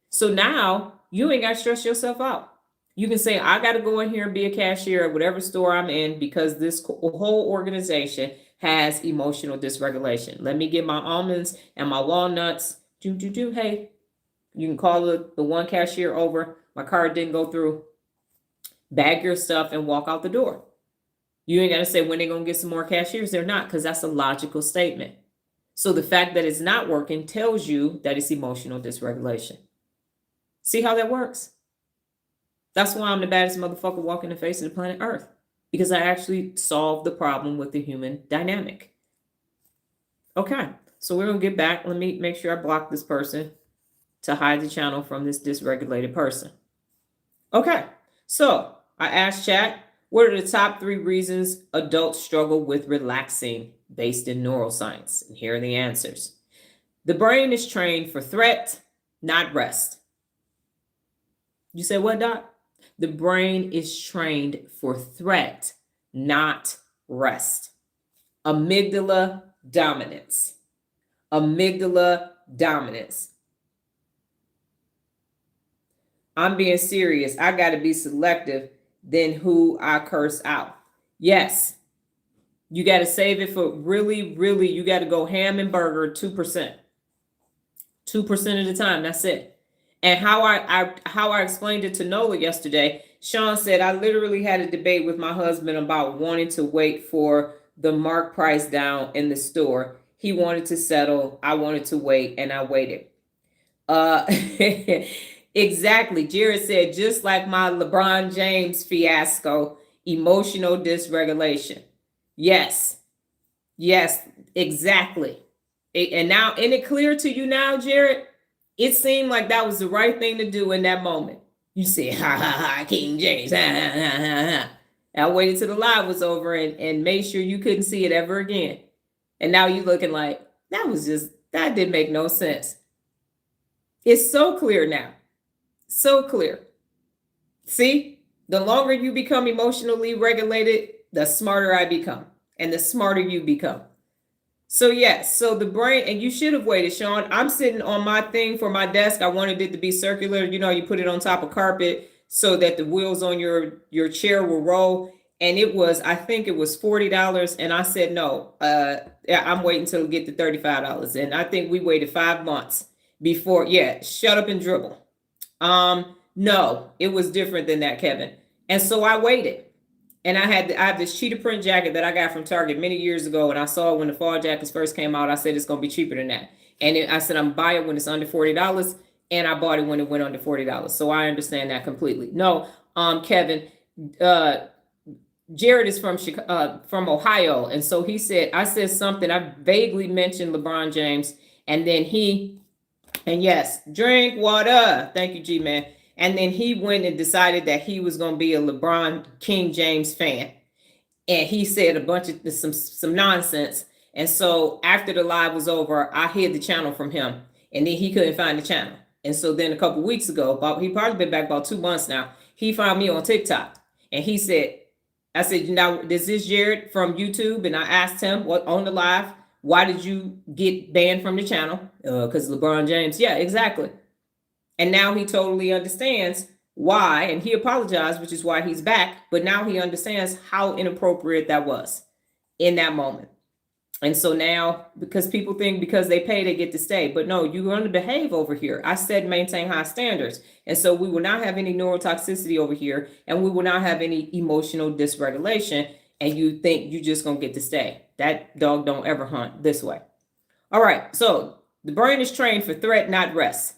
S1: So now you ain't got to stress yourself out. You can say, I got to go in here and be a cashier at whatever store I'm in because this whole organization has emotional dysregulation. Let me get my almonds and my walnuts. Hey, you can call the one cashier over. My card didn't go through. Bag your stuff and walk out the door. You ain't got to say when they're going to get some more cashiers. They're not, because that's a logical statement. So the fact that it's not working tells you that it's emotional dysregulation. See how that works? That's why I'm the baddest motherfucker walking the face of the planet Earth, because I actually solved the problem with the human dynamic. Okay, so we're going to get back. Let me make sure I block this person to hide the channel from this dysregulated person. Okay, so I asked chat, what are the top 3 reasons adults struggle with relaxing based in neuroscience? And here are the answers. The brain is trained for threat, not rest. You say what, Doc? The brain is trained for threat, not rest. Amygdala dominance. Amygdala dominance. I'm being serious. I got to be selective than who I curse out. Yes. You got to save it for really, you got to go ham and burger 2%. 2% of the time. That's it. And how I explained it to Nola yesterday, Sean said, I literally had a debate with my husband about wanting to wait for the mark price down in the store. He wanted to settle. I wanted to wait, and I waited. Exactly. Jared said, just like my LeBron James fiasco, emotional dysregulation. Yes, exactly. And now, isn't it clear to you now, Jared? It seemed like that was the right thing to do in that moment. You said, ha, ha, ha, King James, ha, ha, ha, ha, ha. I waited till the live was over and made sure you couldn't see it ever again. And now you looking like, that didn't make no sense. It's so clear now. So clear. See, the longer you become emotionally regulated, the smarter I become. And the smarter you become. So yes, so the brain, and you should have waited, Sean. I'm sitting on my thing for my desk. I wanted it to be circular. You know, you put it on top of carpet so that the wheels on your chair will roll. And it was, I think it was $40. And I said, no, I'm waiting till we get to $35. And I think we waited 5 months before, yeah, shut up and dribble. No, it was different than that, Kevin. And so I waited. And I have this cheetah print jacket that I got from Target many years ago, and I saw it when the fall jackets first came out. I said it's gonna be cheaper than that, and I said I'm buy it when it's under $40, and I bought it when it went under $40. So I understand that completely. No, Kevin, Jared is from Ohio, and so he said I said something. I vaguely mentioned LeBron James, and then and yes, drink water. Thank you, G-Man. And then he went and decided that he was going to be a LeBron King James fan. And he said a bunch of some nonsense. And so after the live was over, I hid the channel from him. And then he couldn't find the channel. And so then a couple weeks ago, he probably been back about 2 months now, he found me on TikTok. And he said, I said, now, is this Jared from YouTube? And I asked him what on the live, why did you get banned from the channel? Because LeBron James. Yeah, exactly. And now he totally understands why, and he apologized, which is why he's back. But now he understands how inappropriate that was in that moment. And so now, because people think because they pay, they get to stay. But no, you're going to behave over here. I said maintain high standards. And so we will not have any neurotoxicity over here, and we will not have any emotional dysregulation. And you think you're just going to get to stay. That dog don't ever hunt this way. All right. So the brain is trained for threat, not rest.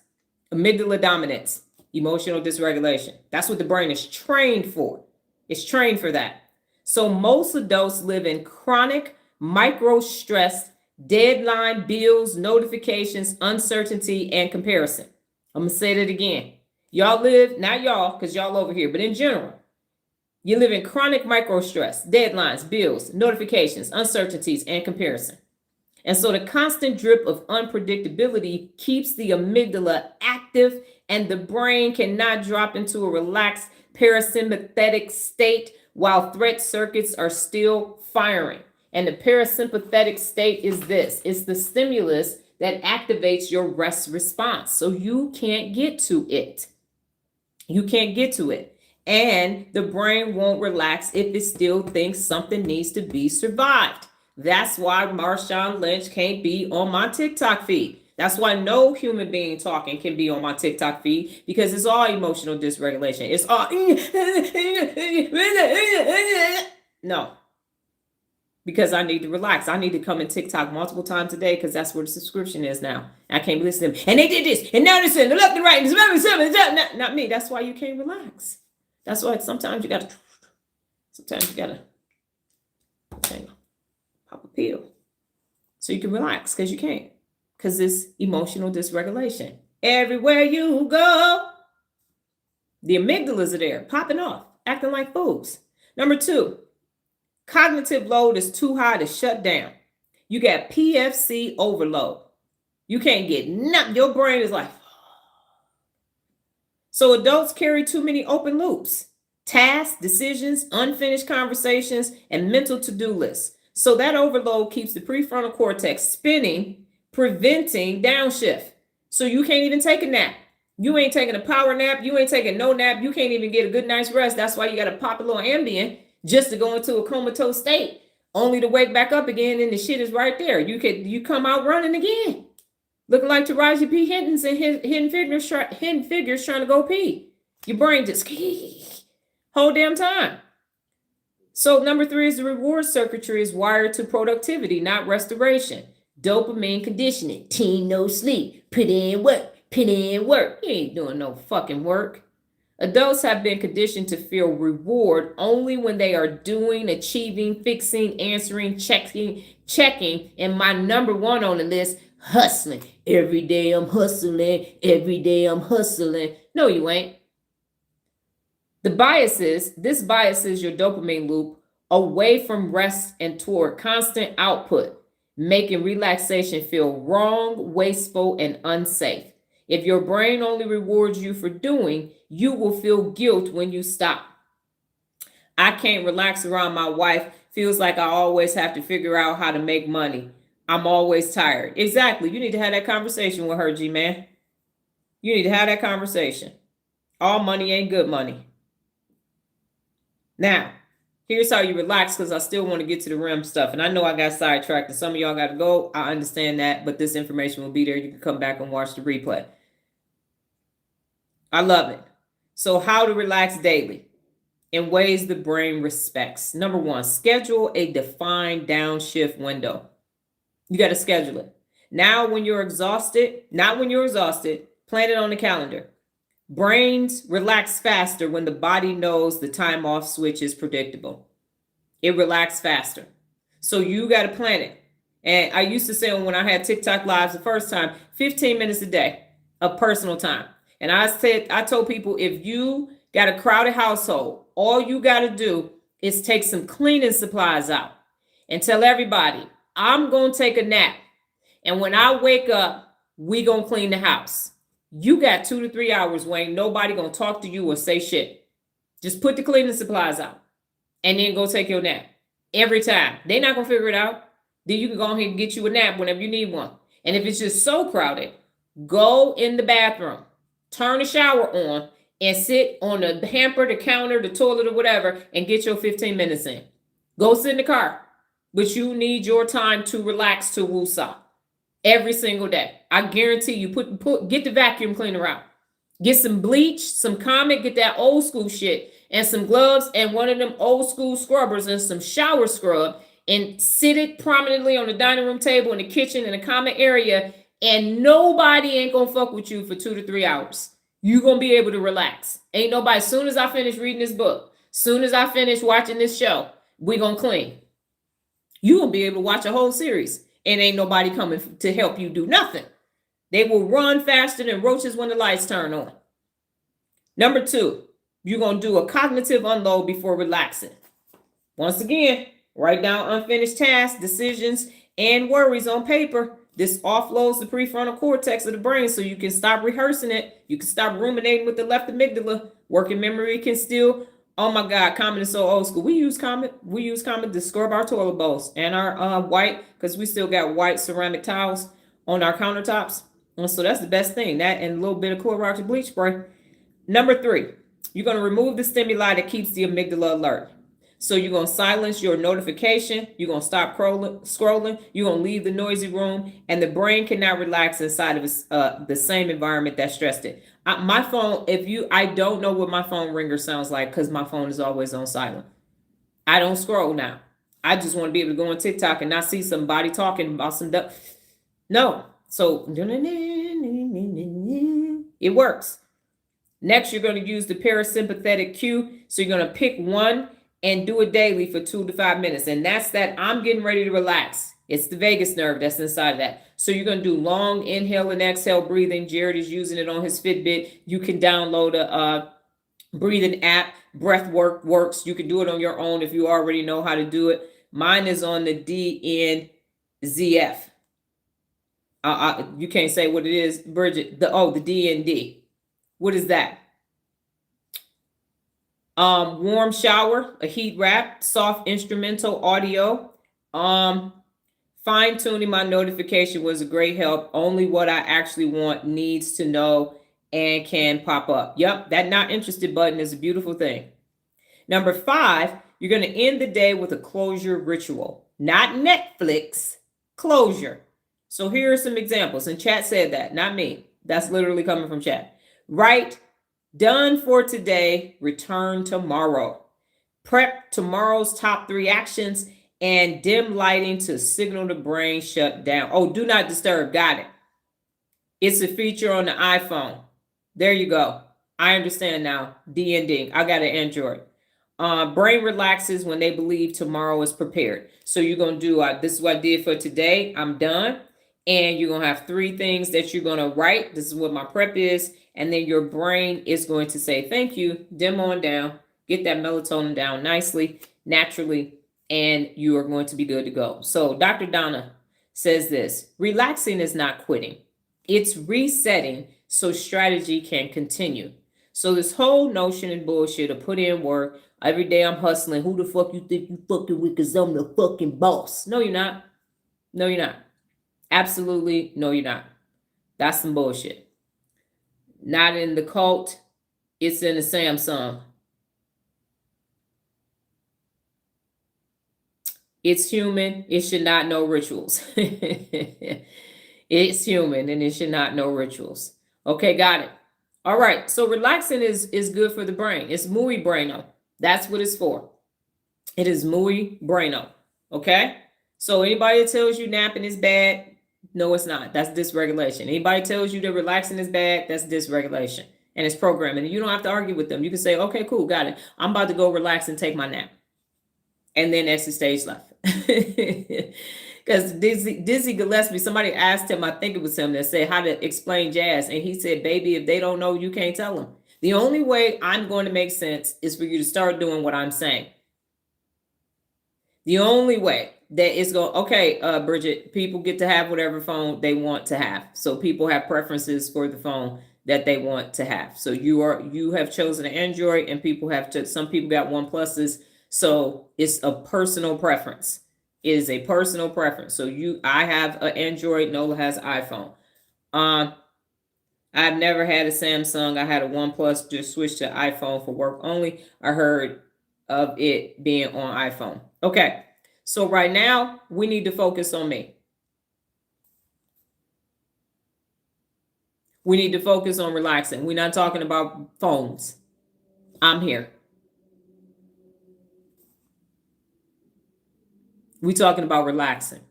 S1: Amygdala dominance, emotional dysregulation. That's what the brain is trained for. It's trained for that. So most adults live in chronic micro stress, deadline, bills, notifications, uncertainty, and comparison. I'm going to say that again. Y'all live, not y'all, because y'all over here, but in general, you live in chronic micro stress, deadlines, bills, notifications, uncertainties, and comparison. And so the constant drip of unpredictability keeps the amygdala active, and the brain cannot drop into a relaxed parasympathetic state while threat circuits are still firing. And the parasympathetic state is this. It's the stimulus that activates your rest response. So you can't get to it. You can't get to it. And the brain won't relax if it still thinks something needs to be survived. That's why Marshawn Lynch can't be on my TikTok feed. That's why no human being talking can be on my TikTok feed, because it's all emotional dysregulation. It's all no, because I need to relax. I need to come in TikTok multiple times a day because that's where the subscription is now. I can't be listening. And they did this, and now this, and the left and right, and not me. That's why you can't relax. That's why sometimes you gotta pop a pill so you can relax, because you can't, because it's emotional dysregulation. Everywhere you go, the amygdalas are there, popping off, acting like fools. Number 2, cognitive load is too high to shut down. You got PFC overload. You can't get nothing. Your brain is like, so adults carry too many open loops, tasks, decisions, unfinished conversations, and mental to-do lists. So that overload keeps the prefrontal cortex spinning, preventing downshift. So you can't even take a nap. You ain't taking a power nap. You ain't taking no nap. You can't even get a good night's rest. That's why you got to pop a little Ambien just to go into a comatose state, only to wake back up again, and the shit is right there. You come out running again, looking like Taraji P. Henson and Hidden Figures trying to go pee. Your brain just whole damn time. So number 3 is the reward circuitry is wired to productivity, not restoration. Dopamine conditioning, team no sleep, put in work. You ain't doing no fucking work. Adults have been conditioned to feel reward only when they are doing, achieving, fixing, answering, checking, and my number 1 on the list, hustling. Every day I'm hustling. No, you ain't. This biases your dopamine loop away from rest and toward constant output, making relaxation feel wrong, wasteful, and unsafe. If your brain only rewards you for doing, you will feel guilt when you stop. I can't relax around my wife. Feels like I always have to figure out how to make money. I'm always tired. Exactly. You need to have that conversation with her, G-Man. You need to have that conversation. All money ain't good money. Now, here's how you relax, because I still want to get to the REM stuff. And I know I got sidetracked and some of y'all got to go. I understand that, but this information will be there. You can come back and watch the replay. I love it. So how to relax daily in ways the brain respects. Number one, schedule a defined downshift window. You got to schedule it. Now, when you're exhausted, not when you're exhausted, plan it on the calendar. Brains relax faster when the body knows the time off switch is predictable. It relaxes faster. So you got to plan it. And I used to say when I had TikTok lives the first time, 15 minutes a day of personal time. And I told people, if you got a crowded household, all you got to do is take some cleaning supplies out and tell everybody, I'm going to take a nap. And when I wake up, we going to clean the house. You got 2 to 3 hours, Wayne. Nobody going to talk to you or say shit. Just put the cleaning supplies out and then go take your nap. Every time. They're not going to figure it out. Then you can go ahead and get you a nap whenever you need one. And if it's just so crowded, go in the bathroom, turn the shower on, and sit on the hamper, the counter, the toilet, or whatever, and get your 15 minutes in. Go sit in the car. But you need your time to relax, to woosah. Every single day. I guarantee you, get the vacuum cleaner out. Get some bleach, some Comet, get that old school shit, and some gloves, and one of them old school scrubbers, and some shower scrub, and sit it prominently on the dining room table, in the kitchen, in the common area, and nobody ain't gonna fuck with you for 2 to 3 hours. You gonna be able to relax. Ain't nobody. As soon as I finish reading this book, soon as I finish watching this show, we gonna clean. You gonna be able to watch a whole series. And ain't nobody coming to help you do nothing. They will run faster than roaches when the lights turn on. Number two, you're going to do a cognitive unload before relaxing. Once again, write down unfinished tasks, decisions, and worries on paper. This offloads the prefrontal cortex of the brain so you can stop rehearsing it. You can stop ruminating with the left amygdala. Working memory can still. Oh my God, Comet is so old school. We use Comet to scrub our toilet bowls and our white, because we still got white ceramic tiles on our countertops. And so that's the best thing. That and a little bit of Clorox bleach spray. Number three, you're going to remove the stimuli that keeps the amygdala alert. So you're going to silence your notification. You're going to stop scrolling. You're going to leave the noisy room. And the brain cannot relax inside of the same environment that stressed it. My phone, I don't know what my phone ringer sounds like, because my phone is always on silent. I don't scroll now. I just want to be able to go on TikTok and not see somebody talking about some stuff. No. So it works. Next, you're going to use the parasympathetic cue. So you're going to pick one and do it daily for 2 to 5 minutes. And that's that I'm getting ready to relax. It's the vagus nerve that's inside of that. So you're going to do long inhale and exhale breathing. Jared is using it on his Fitbit. You can download a breathing app. Breath works. You can do it on your own if you already know how to do it. Mine is on the DNZF. You can't say what it is, Bridget. The DND. What is that? Warm shower, a heat wrap, soft instrumental audio. Fine-tuning my notification was a great help. Only what I actually want needs to know and can pop up. Yep, that not interested button is a beautiful thing. Number 5, you're going to end the day with a closure ritual. Not Netflix, closure. So here are some examples. And chat said that, not me. That's literally coming from chat. Write, done for today, return tomorrow. Prep tomorrow's top 3 actions, and dim lighting to signal the brain shut down. Oh, do not disturb. Got it. It's a feature on the iPhone. There you go. I understand now. DND. I got an Android. Brain relaxes when they believe tomorrow is prepared. So you're going to do, this is what I did for today. I'm done. And you're going to have 3 things that you're going to write. This is what my prep is. And then your brain is going to say, thank you, dim on down, get that melatonin down nicely, naturally, and you are going to be good to go. So Dr. Donna says this, relaxing is not quitting. It's resetting so strategy can continue. So this whole notion and bullshit of put in work, every day I'm hustling, who the fuck you think you fucking with, because I'm the fucking boss. No, you're not. No, you're not. Absolutely, no, you're not. That's some bullshit. Not in the cult, it's in the Samsung. It's human, it should not know rituals. It's human and it should not know rituals. Okay, got it. All right, so relaxing is good for the brain. It's muy bueno. That's what it's for. It is muy bueno. Okay? So anybody that tells you napping is bad, no, it's not. That's dysregulation. Anybody tells you that relaxing is bad, that's dysregulation. And it's programming. And you don't have to argue with them. You can say, okay, cool, got it. I'm about to go relax and take my nap. And then exit stage left. Because Dizzy Gillespie, somebody asked him, I think it was him, that said how to explain jazz. And he said, baby, if they don't know, you can't tell them. The only way I'm going to make sense is for you to start doing what I'm saying. The only way that it's going, okay, Bridget, people get to have whatever phone they want to have. So people have preferences for the phone that they want to have. So you have chosen an Android, and people have some people got OnePluses. So it's a personal preference. It is a personal preference. So I have an Android, Nola has an iPhone. I've never had a Samsung. I had a OnePlus, just switched to iPhone for work only. I heard of it being on iPhone. Okay, so right now we need to focus on me. We need to focus on relaxing. We're not talking about phones. I'm here. We're talking about relaxing.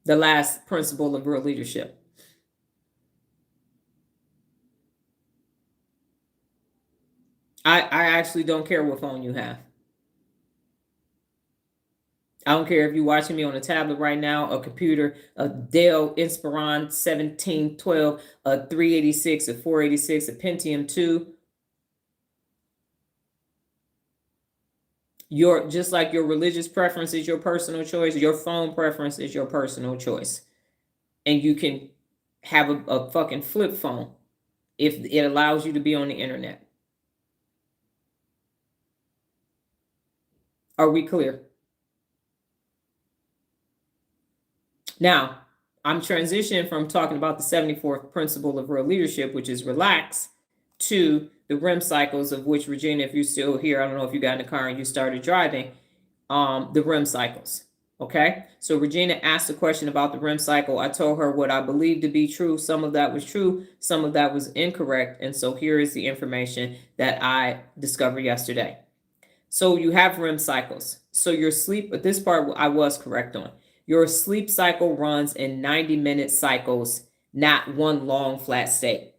S1: The last principle of real leadership. I actually don't care what phone you have. I don't care if you're watching me on a tablet right now, a computer, a Dell Inspiron 1712, a 386, a 486, a Pentium 2. Just like your religious preference is your personal choice, your phone preference is your personal choice. And you can have a fucking flip phone if it allows you to be on the internet. Are we clear? Now, I'm transitioning from talking about the 74th principle of real leadership, which is relax, to the REM cycles, of which, Regina, if you're still here, I don't know if you got in the car and you started driving, the REM cycles. Okay, so Regina asked a question about the REM cycle. I told her what I believed to be true. Some of that was true, some of that was incorrect. And so here is the information that I discovered yesterday. So you have REM cycles. So your sleep, but this part I was correct on. Your sleep cycle runs in 90-minute cycles, not one long flat state.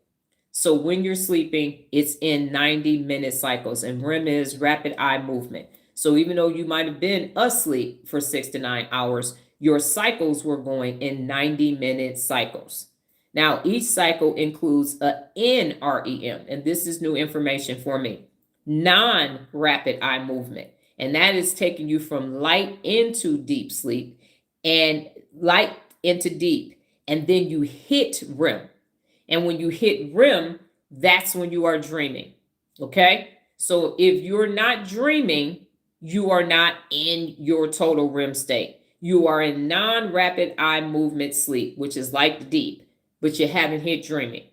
S1: So when you're sleeping, it's in 90-minute cycles, and REM is rapid eye movement. So even though you might have been asleep for 6 to 9 hours, your cycles were going in 90-minute cycles. Now, each cycle includes a NREM, and this is new information for me, non-rapid eye movement. And that is taking you from light into deep sleep and light into deep. And then you hit REM. And when you hit REM, that's when you are dreaming. Okay? So if you're not dreaming, you are not in your total REM state. You are in non-rapid eye movement sleep, which is like the deep, but you haven't hit dreaming.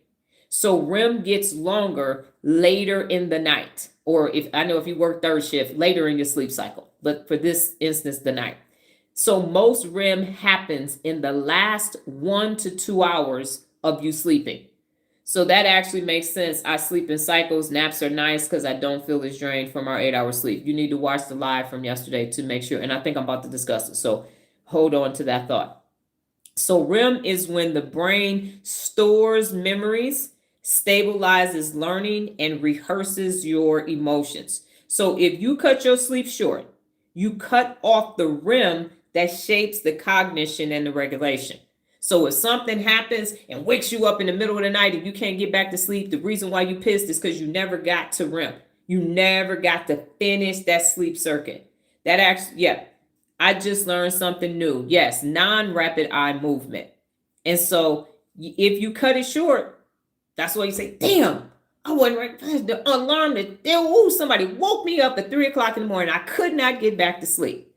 S1: So REM gets longer later in the night, or if you work third shift, later in your sleep cycle, but for this instance, the night. So most REM happens in the last 1 to 2 hours of you sleeping. So that actually makes sense. I sleep in cycles. Naps are nice because I don't feel as drained from our 8-hour sleep. You need to watch the live from yesterday to make sure. And I think I'm about to discuss it. So hold on to that thought. So REM is when the brain stores memories, stabilizes learning, and rehearses your emotions. So if you cut your sleep short, you cut off the REM that shapes the cognition and the regulation. So if something happens and wakes you up in the middle of the night and you can't get back to sleep, the reason why you pissed is because you never got to REM. You never got to finish that sleep circuit. That actually, yeah, I just learned something new. Yes, non-rapid eye movement. And so if you cut it short, that's why you say, damn, I wasn't ready. The alarm, somebody woke me up at 3 o'clock in the morning. I could not get back to sleep.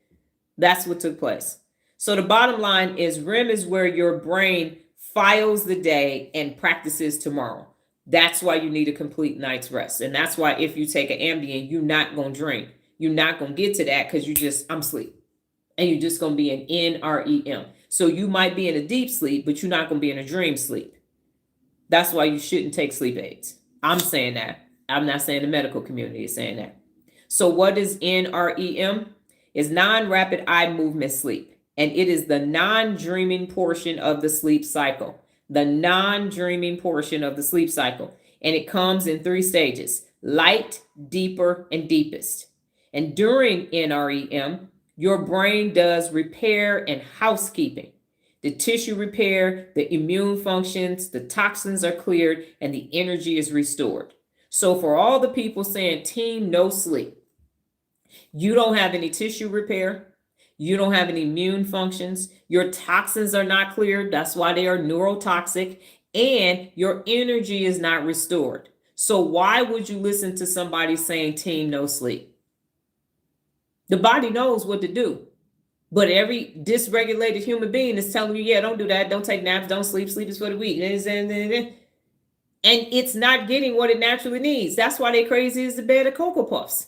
S1: That's what took place. So the bottom line is REM is where your brain files the day and practices tomorrow. That's why you need a complete night's rest. And that's why if you take an Ambien, you're not going to dream. You're not going to get to that because I'm asleep. And you're just going to be in NREM. So you might be in a deep sleep, but you're not going to be in a dream sleep. That's why you shouldn't take sleep aids. I'm saying that. I'm not saying the medical community is saying that. So what is NREM? It's non-rapid eye movement sleep. And it is the non-dreaming portion of the sleep cycle. The non-dreaming portion of the sleep cycle. And it comes in 3 stages: light, deeper, and deepest. And during NREM, your brain does repair and housekeeping. The tissue repair, the immune functions, the toxins are cleared, and the energy is restored. So for all the people saying team no sleep, you don't have any tissue repair. You don't have any immune functions. Your toxins are not cleared. That's why they are neurotoxic. And your energy is not restored. So why would you listen to somebody saying team no sleep? The body knows what to do. But every dysregulated human being is telling you, yeah, don't do that. Don't take naps. Don't sleep. Sleep is for the weak. And it's not getting what it naturally needs. That's why they crazy as the bed of Cocoa Puffs.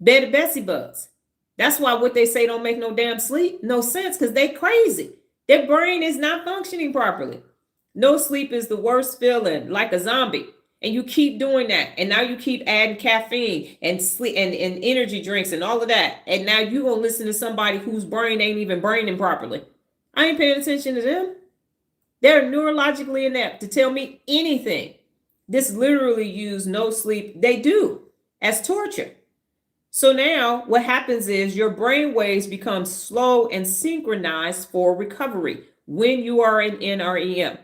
S1: Bed of Betsy Bugs. That's why what they say don't make no damn sleep. No sense, because they crazy. Their brain is not functioning properly. No sleep is the worst feeling, like a zombie. And you keep doing that. And now you keep adding caffeine and sleep and energy drinks and all of that. And now you're going to listen to somebody whose brain ain't even braining properly. I ain't paying attention to them. They're neurologically inept to tell me anything. This literally use no sleep. They do as torture. So now what happens is your brain waves become slow and synchronized for recovery when you are in NREM.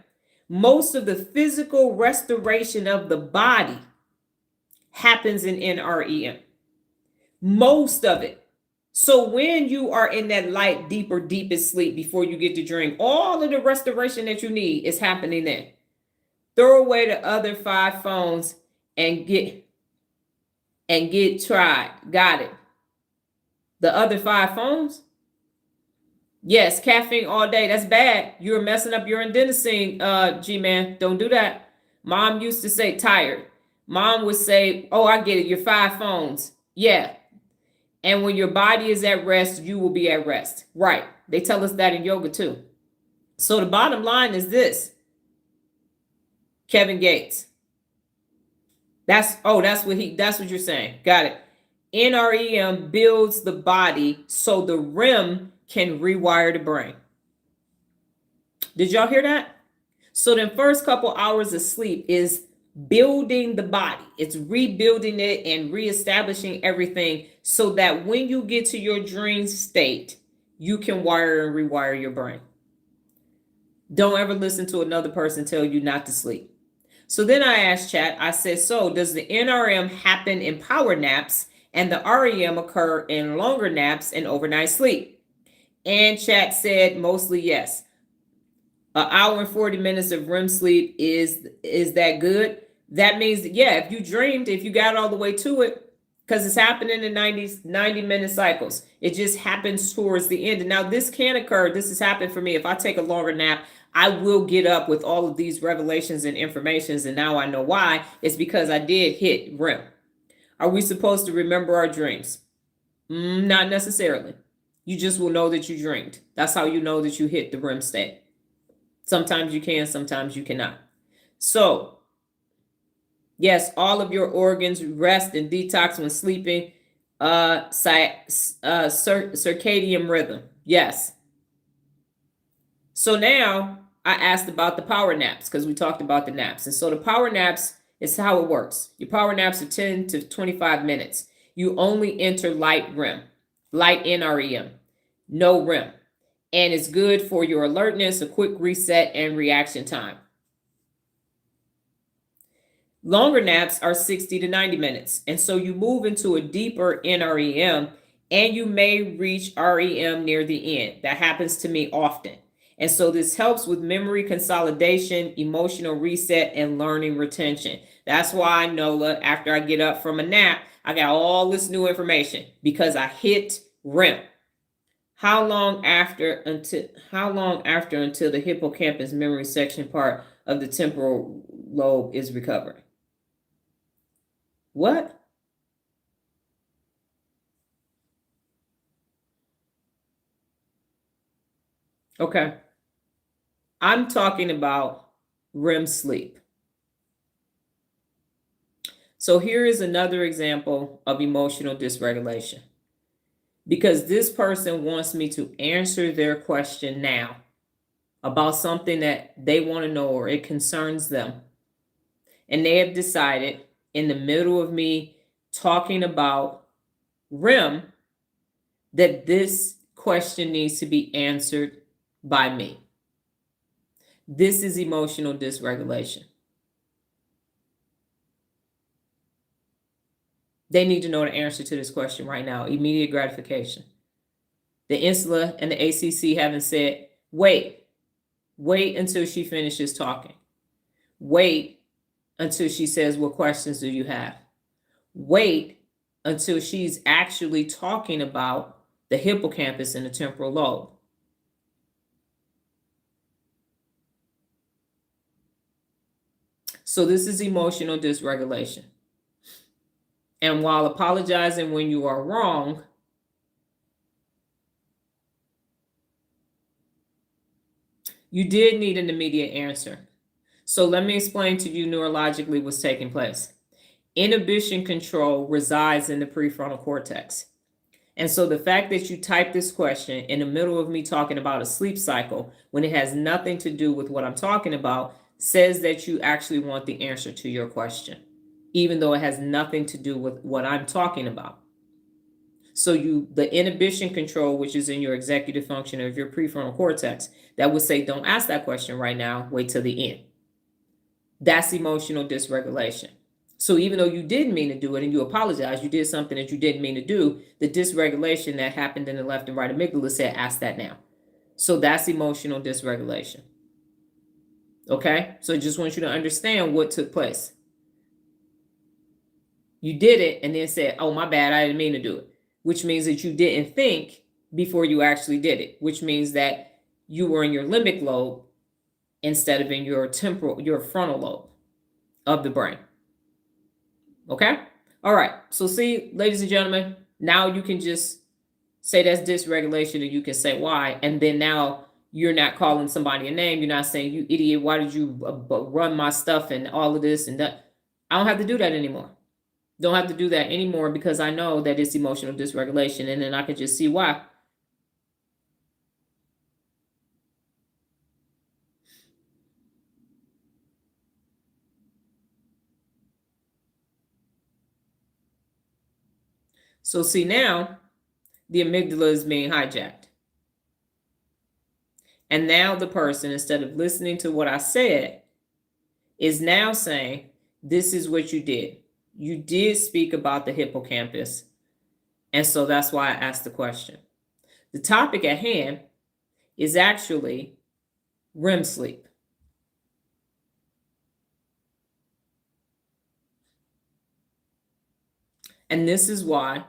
S1: Most of the physical restoration of the body happens in NREM. Most of it. So when you are in that light, deeper, deepest sleep before you get to dream, all of the restoration that you need is happening then. Throw away the other 5 phones and get tried. Got it. The other 5 phones? Yes, caffeine all day. That's bad. You're messing up your adenosine, G-man. Don't do that. Mom used to say tired. Mom would say, oh, I get it. Your 5 phones. Yeah. And when your body is at rest, you will be at rest. Right. They tell us that in yoga too. So the bottom line is this. Kevin Gates. That's what you're saying. Got it. NREM builds the body so the REM can rewire the brain. Did y'all hear that? So the first couple hours of sleep is building the body. It's rebuilding it and reestablishing everything so that when you get to your dream state, you can wire and rewire your brain. Don't ever listen to another person tell you not to sleep. So then I asked Chat, I said, so does the NREM happen in power naps and the REM occur in longer naps and overnight sleep? And Chat said mostly yes. An hour and 40 minutes of REM sleep is that good? That means that, yeah, if you dreamed, if you got all the way to it, because it's happening in 90-minute cycles. It just happens towards the end. And now this can occur. This has happened for me. If I take a longer nap, I will get up with all of these revelations and informations. And now I know why. It's because I did hit REM. Are we supposed to remember our dreams? Not necessarily. You just will know that you dreamed. That's how you know that you hit the REM state. Sometimes you can, sometimes you cannot. So, yes, all of your organs rest and detox when sleeping. Circadian rhythm. Yes. So now I asked about the power naps because we talked about the naps. And so the power naps is how it works. Your power naps are 10 to 25 minutes. You only enter light REM, light NREM, no REM. And it's good for your alertness, a quick reset, and reaction time. Longer naps are 60 to 90 minutes. And so you move into a deeper NREM and you may reach REM near the end. That happens to me often. And so this helps with memory consolidation, emotional reset, and learning retention. That's why I know that after I get up from a nap, I got all this new information because I hit REM. How long after until the hippocampus memory section part of the temporal lobe is recovered? What? Okay. I'm talking about REM sleep. So here is another example of emotional dysregulation. Because this person wants me to answer their question now about something that they want to know or it concerns them. And they have decided in the middle of me talking about REM that this question needs to be answered by me. This is emotional dysregulation. They need to know the answer to this question right now. Immediate gratification. The insula and the ACC haven't said, wait until she finishes talking. Wait until she says, what questions do you have? Wait until she's actually talking about the hippocampus and the temporal lobe. So this is emotional dysregulation. And while apologizing when you are wrong, you did need an immediate answer. So let me explain to you neurologically what's taking place. Inhibition control resides in the prefrontal cortex. And so the fact that you type this question in the middle of me talking about a sleep cycle when it has nothing to do with what I'm talking about says that you actually want the answer to your question, even though it has nothing to do with what I'm talking about. So the inhibition control, which is in your executive function of your prefrontal cortex, that would say, don't ask that question right now, wait till the end. That's emotional dysregulation. So even though you didn't mean to do it and you apologize, you did something that you didn't mean to do, the dysregulation that happened in the left and right amygdala said, ask that now. So that's emotional dysregulation. Okay? So I just want you to understand what took place. You did it and then said, oh, my bad, I didn't mean to do it, which means that you didn't think before you actually did it, which means that you were in your limbic lobe instead of in your frontal lobe of the brain. Okay? All right. So see, ladies and gentlemen, now you can just say that's dysregulation and you can say why. And then now you're not calling somebody a name. You're not saying, you idiot, why did you run my stuff and all of this and that. I don't have to do that anymore. Don't have to do that anymore because I know that it's emotional dysregulation, and then I can just see why. So see, now the amygdala is being hijacked. And now the person, instead of listening to what I said, is now saying, this is what you did. You did speak about the hippocampus. And so that's why I asked the question. The topic at hand is actually REM sleep. And this is why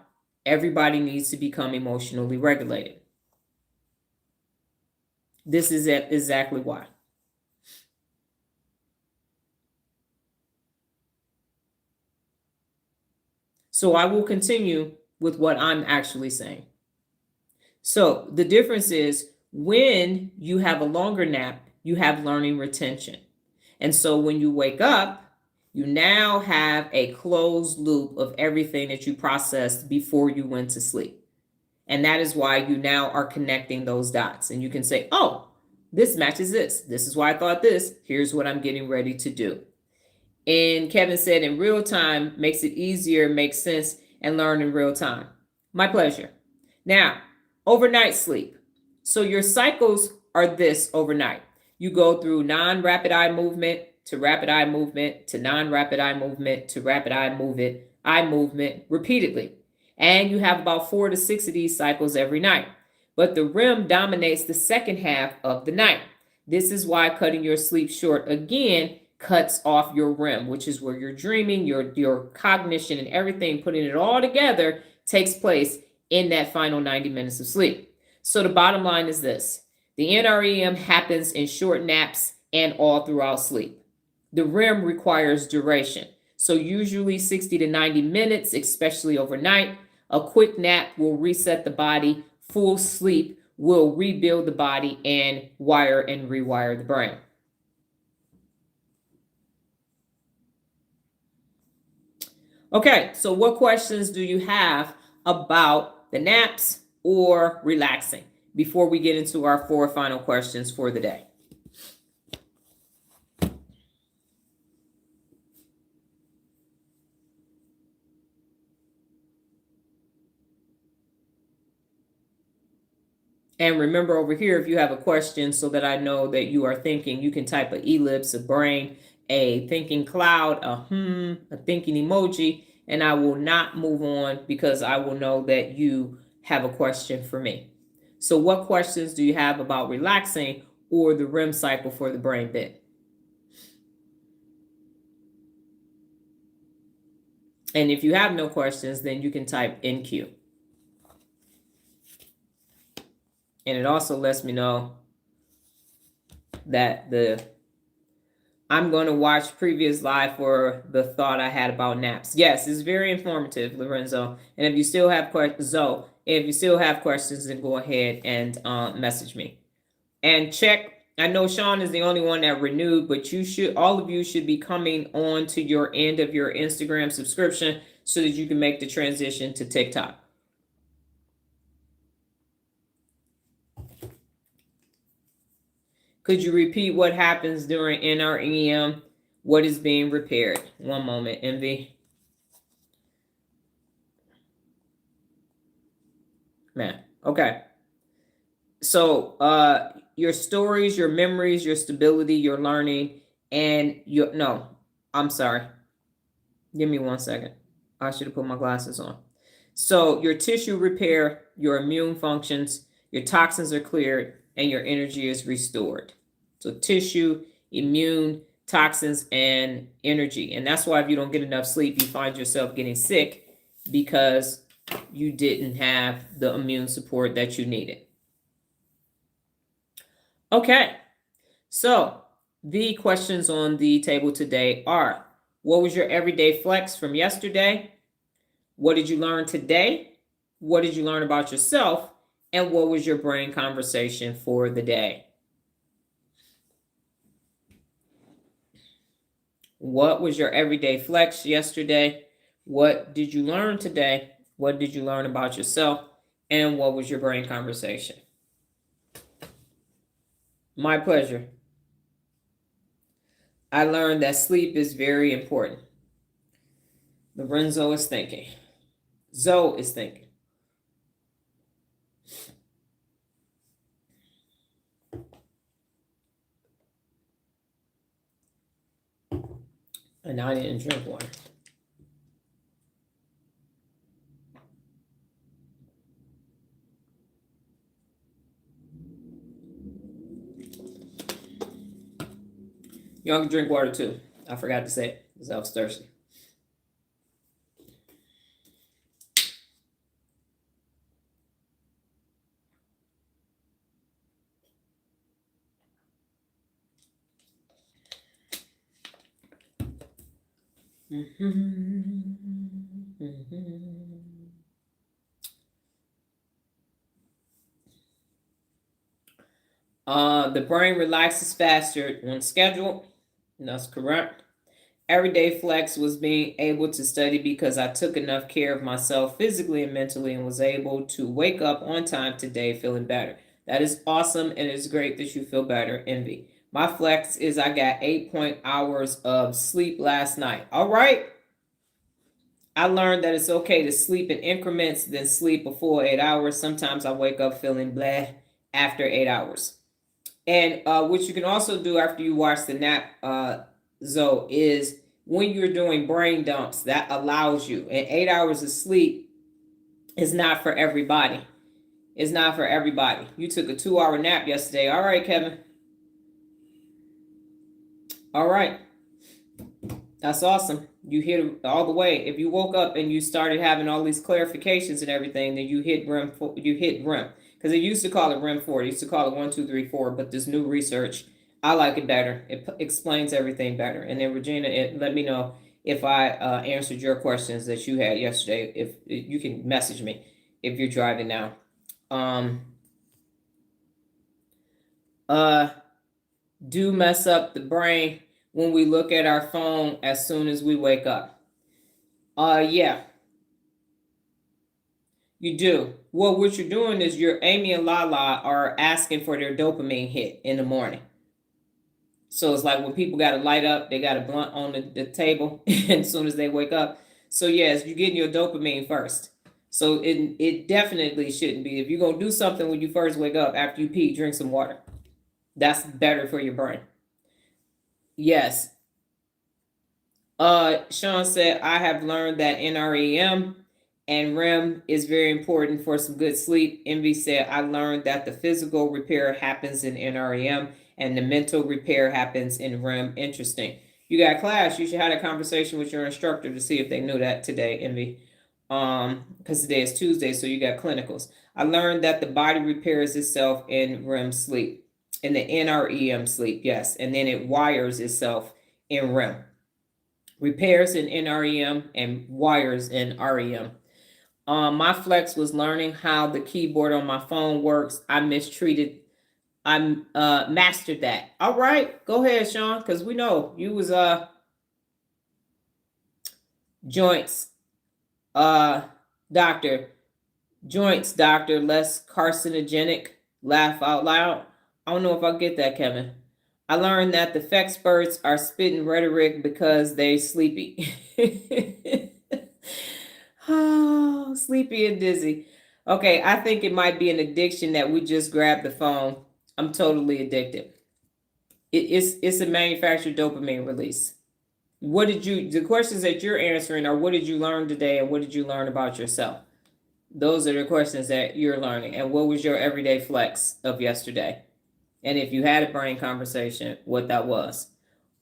S1: everybody needs to become emotionally regulated. This is exactly why. So I will continue with what I'm actually saying. So the difference is when you have a longer nap, you have learning retention. And so when you wake up, you now have a closed loop of everything that you processed before you went to sleep. And that is why you now are connecting those dots. And you can say, oh, this matches this. This is why I thought this. Here's what I'm getting ready to do. And Kevin said, in real time makes it easier, makes sense, and learn in real time. My pleasure. Now, overnight sleep. So your cycles are this overnight. You go through non-rapid eye movement to rapid eye movement to non-rapid eye movement to rapid eye movement repeatedly. And you have about 4 to 6 of these cycles every night. But the REM dominates the second half of the night. This is why cutting your sleep short again cuts off your REM, which is where your dreaming, your cognition, and everything, putting it all together, takes place in that final 90 minutes of sleep. So the bottom line is this. The NREM happens in short naps and all throughout sleep. The REM requires duration. So usually 60 to 90 minutes, especially overnight. A quick nap will reset the body. Full sleep will rebuild the body and wire and rewire the brain. Okay, so what questions do you have about the naps or relaxing before we get into our 4 final questions for the day? And remember over here, if you have a question so that I know that you are thinking, you can type an ellipse, a brain, a thinking cloud, a thinking emoji, and I will not move on because I will know that you have a question for me. So what questions do you have about relaxing or the REM cycle for the brain bit? And if you have no questions, then you can type NQ. And it also lets me know that I'm going to watch previous live for the thought I had about naps. Yes, it's very informative, Lorenzo. And if you still have questions, then go ahead and message me. And check. I know Sean is the only one that renewed, but all of you should be coming on to your end of your Instagram subscription so that you can make the transition to TikTok. Could you repeat what happens during NREM? What is being repaired? One moment, Envy. Man, okay. So, your stories, your memories, your stability, your learning, and I'm sorry. Give me 1 second. I should have put my glasses on. So, your tissue repair, your immune functions, your toxins are cleared, and your energy is restored. So tissue, immune, toxins, and energy. And that's why if you don't get enough sleep, you find yourself getting sick because you didn't have the immune support that you needed. Okay, so the questions on the table today are, what was your everyday flex from yesterday? What did you learn today? What did you learn about yourself? And what was your brain conversation for the day? What was your everyday flex yesterday? What did you learn today? What did you learn about yourself? And what was your brain conversation? My pleasure. I learned that sleep is very important. Lorenzo is thinking. Zoe is thinking. And I didn't drink water. Y'all can drink water too. I forgot to say it because I was thirsty. The brain relaxes faster when scheduled. That's correct. Everyday flex was being able to study because I took enough care of myself physically and mentally and was able to wake up on time today feeling better. That is awesome, and it's great that you feel better, Envy. My flex is I got 8 hours of sleep last night. All right. I learned that it's okay to sleep in increments than sleep a full 8 hours. Sometimes I wake up feeling blah after 8 hours. And what you can also do after you watch the nap, Zoe, is when you're doing brain dumps, that allows you. And 8 hours of sleep is not for everybody. It's not for everybody. You took a 2-hour nap yesterday. All right, Kevin. All right. That's awesome. You hit it all the way. If you woke up and you started having all these clarifications and everything, then you hit REM. Because because it used to call it REM 4. It used to call it 1, 2, 3, 4. But this new research, I like it better. It explains everything better. And then Regina, let me know if I answered your questions that you had yesterday. If you can message me if you're driving now. Do mess up the brain when we look at our phone as soon as we wake up. Yeah, you do. Well, what you're doing is Amy and Lala are asking for their dopamine hit in the morning. So it's like when people got to light up, they got a blunt on the table as soon as they wake up. So yes, you're getting your dopamine first. So it definitely shouldn't be. If you're going to do something when you first wake up after you pee, drink some water. That's better for your brain. Yes. Sean said, I have learned that NREM and REM is very important for some good sleep. Envy said, I learned that the physical repair happens in NREM and the mental repair happens in REM. Interesting. You got class. You should have a conversation with your instructor to see if they knew that today, Envy. Because today is Tuesday, so you got clinicals. I learned that the body repairs itself in REM sleep, in the NREM sleep, yes. And then it wires itself in REM. Repairs in NREM and wires in REM. My flex was learning how the keyboard on my phone works. I mastered that. All right, go ahead, Sean, because we know you was joints doctor, less carcinogenic. Laugh out loud. I don't know if I get that, Kevin. I learned that the experts are spitting rhetoric because they sleepy. Oh, sleepy and dizzy. Okay, I think it might be an addiction that we just grabbed the phone. I'm totally addicted. It's a manufactured dopamine release. The questions that you're answering are what did you learn today and what did you learn about yourself? Those are the questions that you're learning. And what was your everyday flex of yesterday? And if you had a brain conversation, what that was.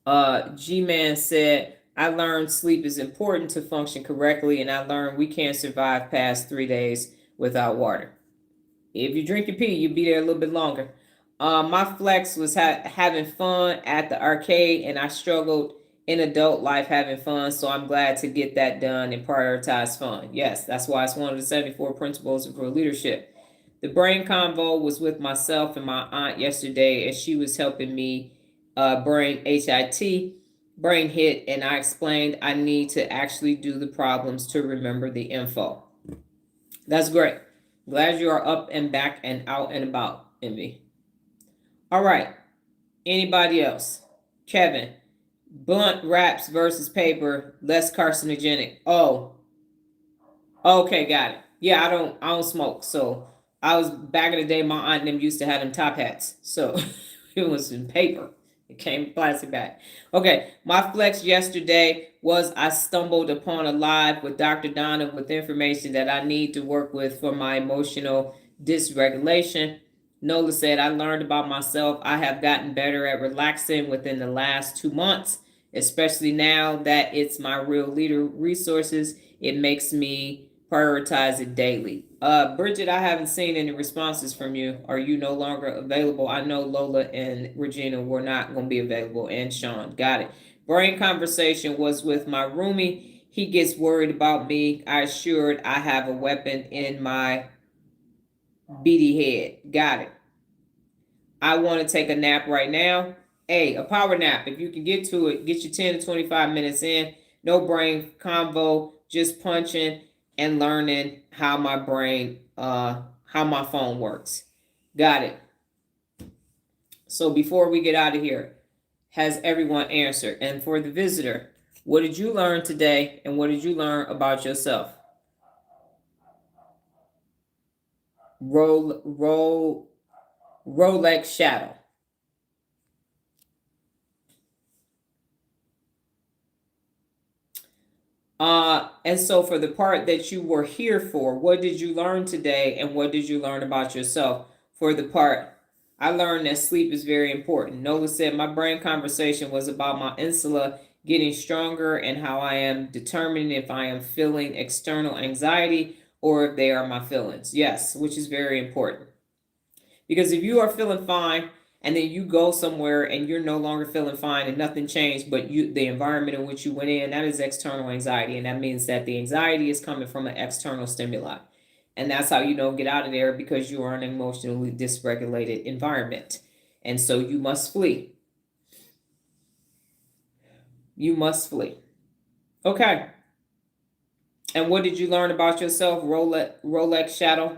S1: G-Man said, I learned sleep is important to function correctly, and I learned we can't survive past 3 days without water. If you drink your pee, you'll be there a little bit longer. My flex was having fun at the arcade, and I struggled in adult life having fun, so I'm glad to get that done and prioritize fun. Yes, that's why it's one of the 74 principles of growth leadership. The brain convo was with myself and my aunt yesterday, and she was helping me brain hit, and I explained I need to actually do the problems to remember the info. That's great. Glad you are up and back and out and about, Envy. All right. Anybody else? Kevin, blunt wraps versus paper, less carcinogenic. Oh, okay, got it. Yeah, I don't smoke, so I was back in the day. My aunt and them used to have them top hats, so it was in paper. It came plastic bag. Okay, my flex yesterday was I stumbled upon a live with Dr. Donna with information that I need to work with for my emotional dysregulation. Nola said, I learned about myself. I have gotten better at relaxing within the last 2 months, especially now that it's my real leader resources. It makes me prioritize it daily. Bridget, I haven't seen any responses from you. Are you no longer available? I know Lola and Regina were not going to be available, and Sean. Got it. Brain conversation was with my roomie. He gets worried about me. I assured I have a weapon in my beady head. Got it. I want to take a nap right now. Hey, a power nap. If you can get to it, get your 10 to 25 minutes in. No brain convo, just punching and learning how my brain, how my phone works. Got it. So before we get out of here, has everyone answered? And for the visitor, what did you learn today and what did you learn about yourself? Rolex shadow. And so for the part that you were here for, what did you learn today and what did you learn about yourself? For the part, I learned that sleep is very important. Nola said my brain conversation was about my insula getting stronger and how I am determining if I am feeling external anxiety or if they are my feelings. Yes, which is very important. Because if you are feeling fine and then you go somewhere and you're no longer feeling fine and nothing changed, but the environment in which you went in, that is external anxiety. And that means that the anxiety is coming from an external stimuli. And that's how you don't get out of there, because you are in an emotionally dysregulated environment. And so you must flee. You must flee. Okay. And what did you learn about yourself, Rolex Shadow?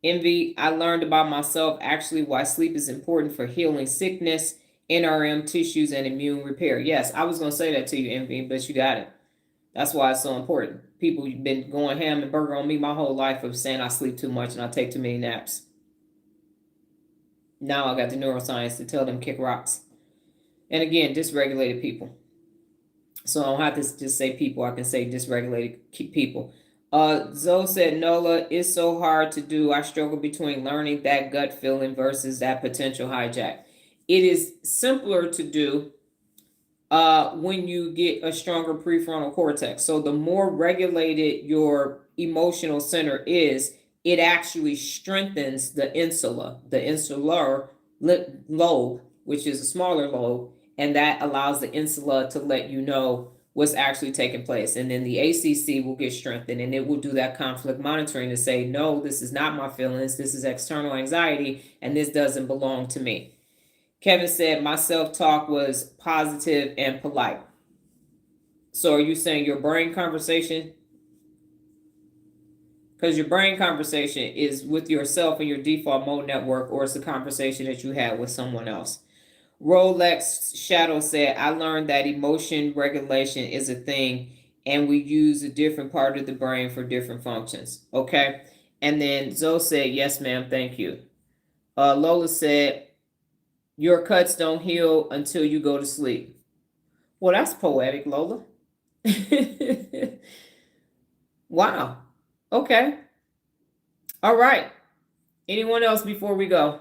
S1: Envy, I learned about myself actually why sleep is important for healing sickness, NRM tissues, and immune repair. Yes, I was going to say that to you, Envy, but you got it. That's why it's so important. People have been going ham and burger on me my whole life of saying I sleep too much and I take too many naps. Now I got the neuroscience to tell them kick rocks. And again, dysregulated people. So I don't have to just say people. I can say dysregulated people. Zoe said, Nola, it's so hard to do. I struggle between learning that gut feeling versus that potential hijack. It is simpler to do when you get a stronger prefrontal cortex. So the more regulated your emotional center is, it actually strengthens the insular lobe, which is a smaller lobe, and that allows the insula to let you know what's actually taking place. And then the ACC will get strengthened, and it will do that conflict monitoring to say, no, this is not my feelings, this is external anxiety, and this doesn't belong to me. Kevin said, my self-talk was positive and polite. So are you saying your brain conversation? Because your brain conversation is with yourself and your default mode network, or it's a conversation that you had with someone else. Rolex Shadow said, I learned that emotion regulation is a thing and we use a different part of the brain for different functions. Okay. And then Zoe said, yes, ma'am. Thank you. Lola said, your cuts don't heal until you go to sleep. Well, that's poetic, Lola. Wow. Okay. All right. Anyone else before we go?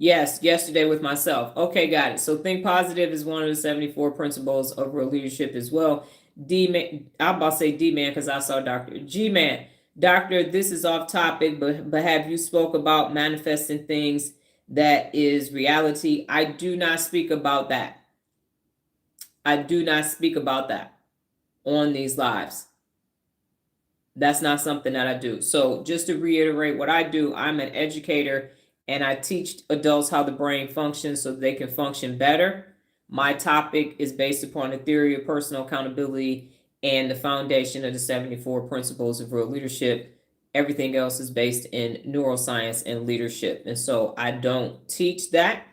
S1: Yes, yesterday with myself. Okay, got it. So think positive is one of the 74 principles of real leadership as well. D-man, I'm about to say D-man because I saw Dr. G-man. Doctor, this is off topic, but have you spoke about manifesting things that is reality? I do not speak about that. I do not speak about that on these lives. That's not something that I do. So just to reiterate what I do, I'm an educator and I teach adults how the brain functions so they can function better. My topic is based upon the theory of personal accountability and the foundation of the 74 principles of real leadership. Everything else is based in neuroscience and leadership. And so I don't teach that.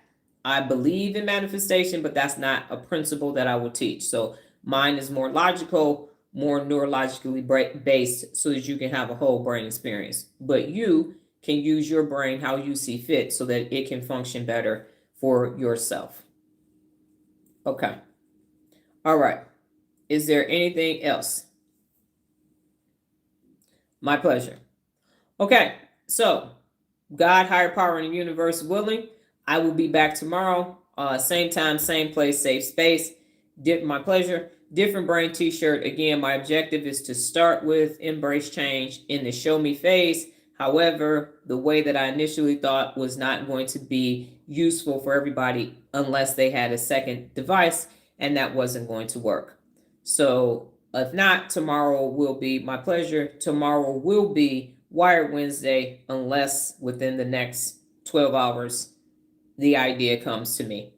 S1: I believe in manifestation, but that's not a principle that I will teach. So mine is more logical, more neurologically based, so that you can have a whole brain experience. But you can use your brain how you see fit so that it can function better for yourself. Okay. All right. Is there anything else? My pleasure. Okay. So, God, higher power in the universe willing, I will be back tomorrow. Same time, same place, safe space. My pleasure. Different brain t-shirt. Again, my objective is to start with embrace change in the show me phase. However, the way that I initially thought was not going to be useful for everybody unless they had a second device, and that wasn't going to work. So if not, tomorrow will be my pleasure. Tomorrow will be Wired Wednesday, unless within the next 12 hours, the idea comes to me.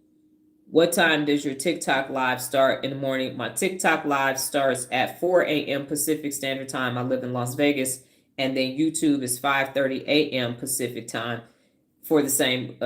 S1: What time does your TikTok live start in the morning? My TikTok live starts at 4 a.m. Pacific Standard Time. I live in Las Vegas. And then YouTube is 5:30 a.m. Pacific Time for the same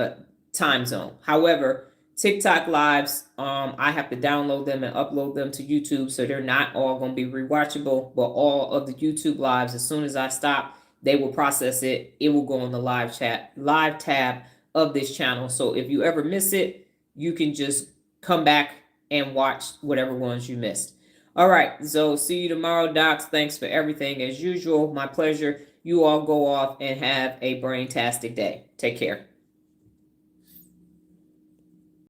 S1: time zone. However, TikTok lives, I have to download them and upload them to YouTube. So they're not all going to be rewatchable. But all of the YouTube lives, as soon as I stop, they will process it. It will go on the live tab of this channel. So if you ever miss it, you can just come back and watch whatever ones you missed. All right, so see you tomorrow, docs. Thanks for everything as usual. My pleasure. You all go off and have a brain-tastic day. Take care.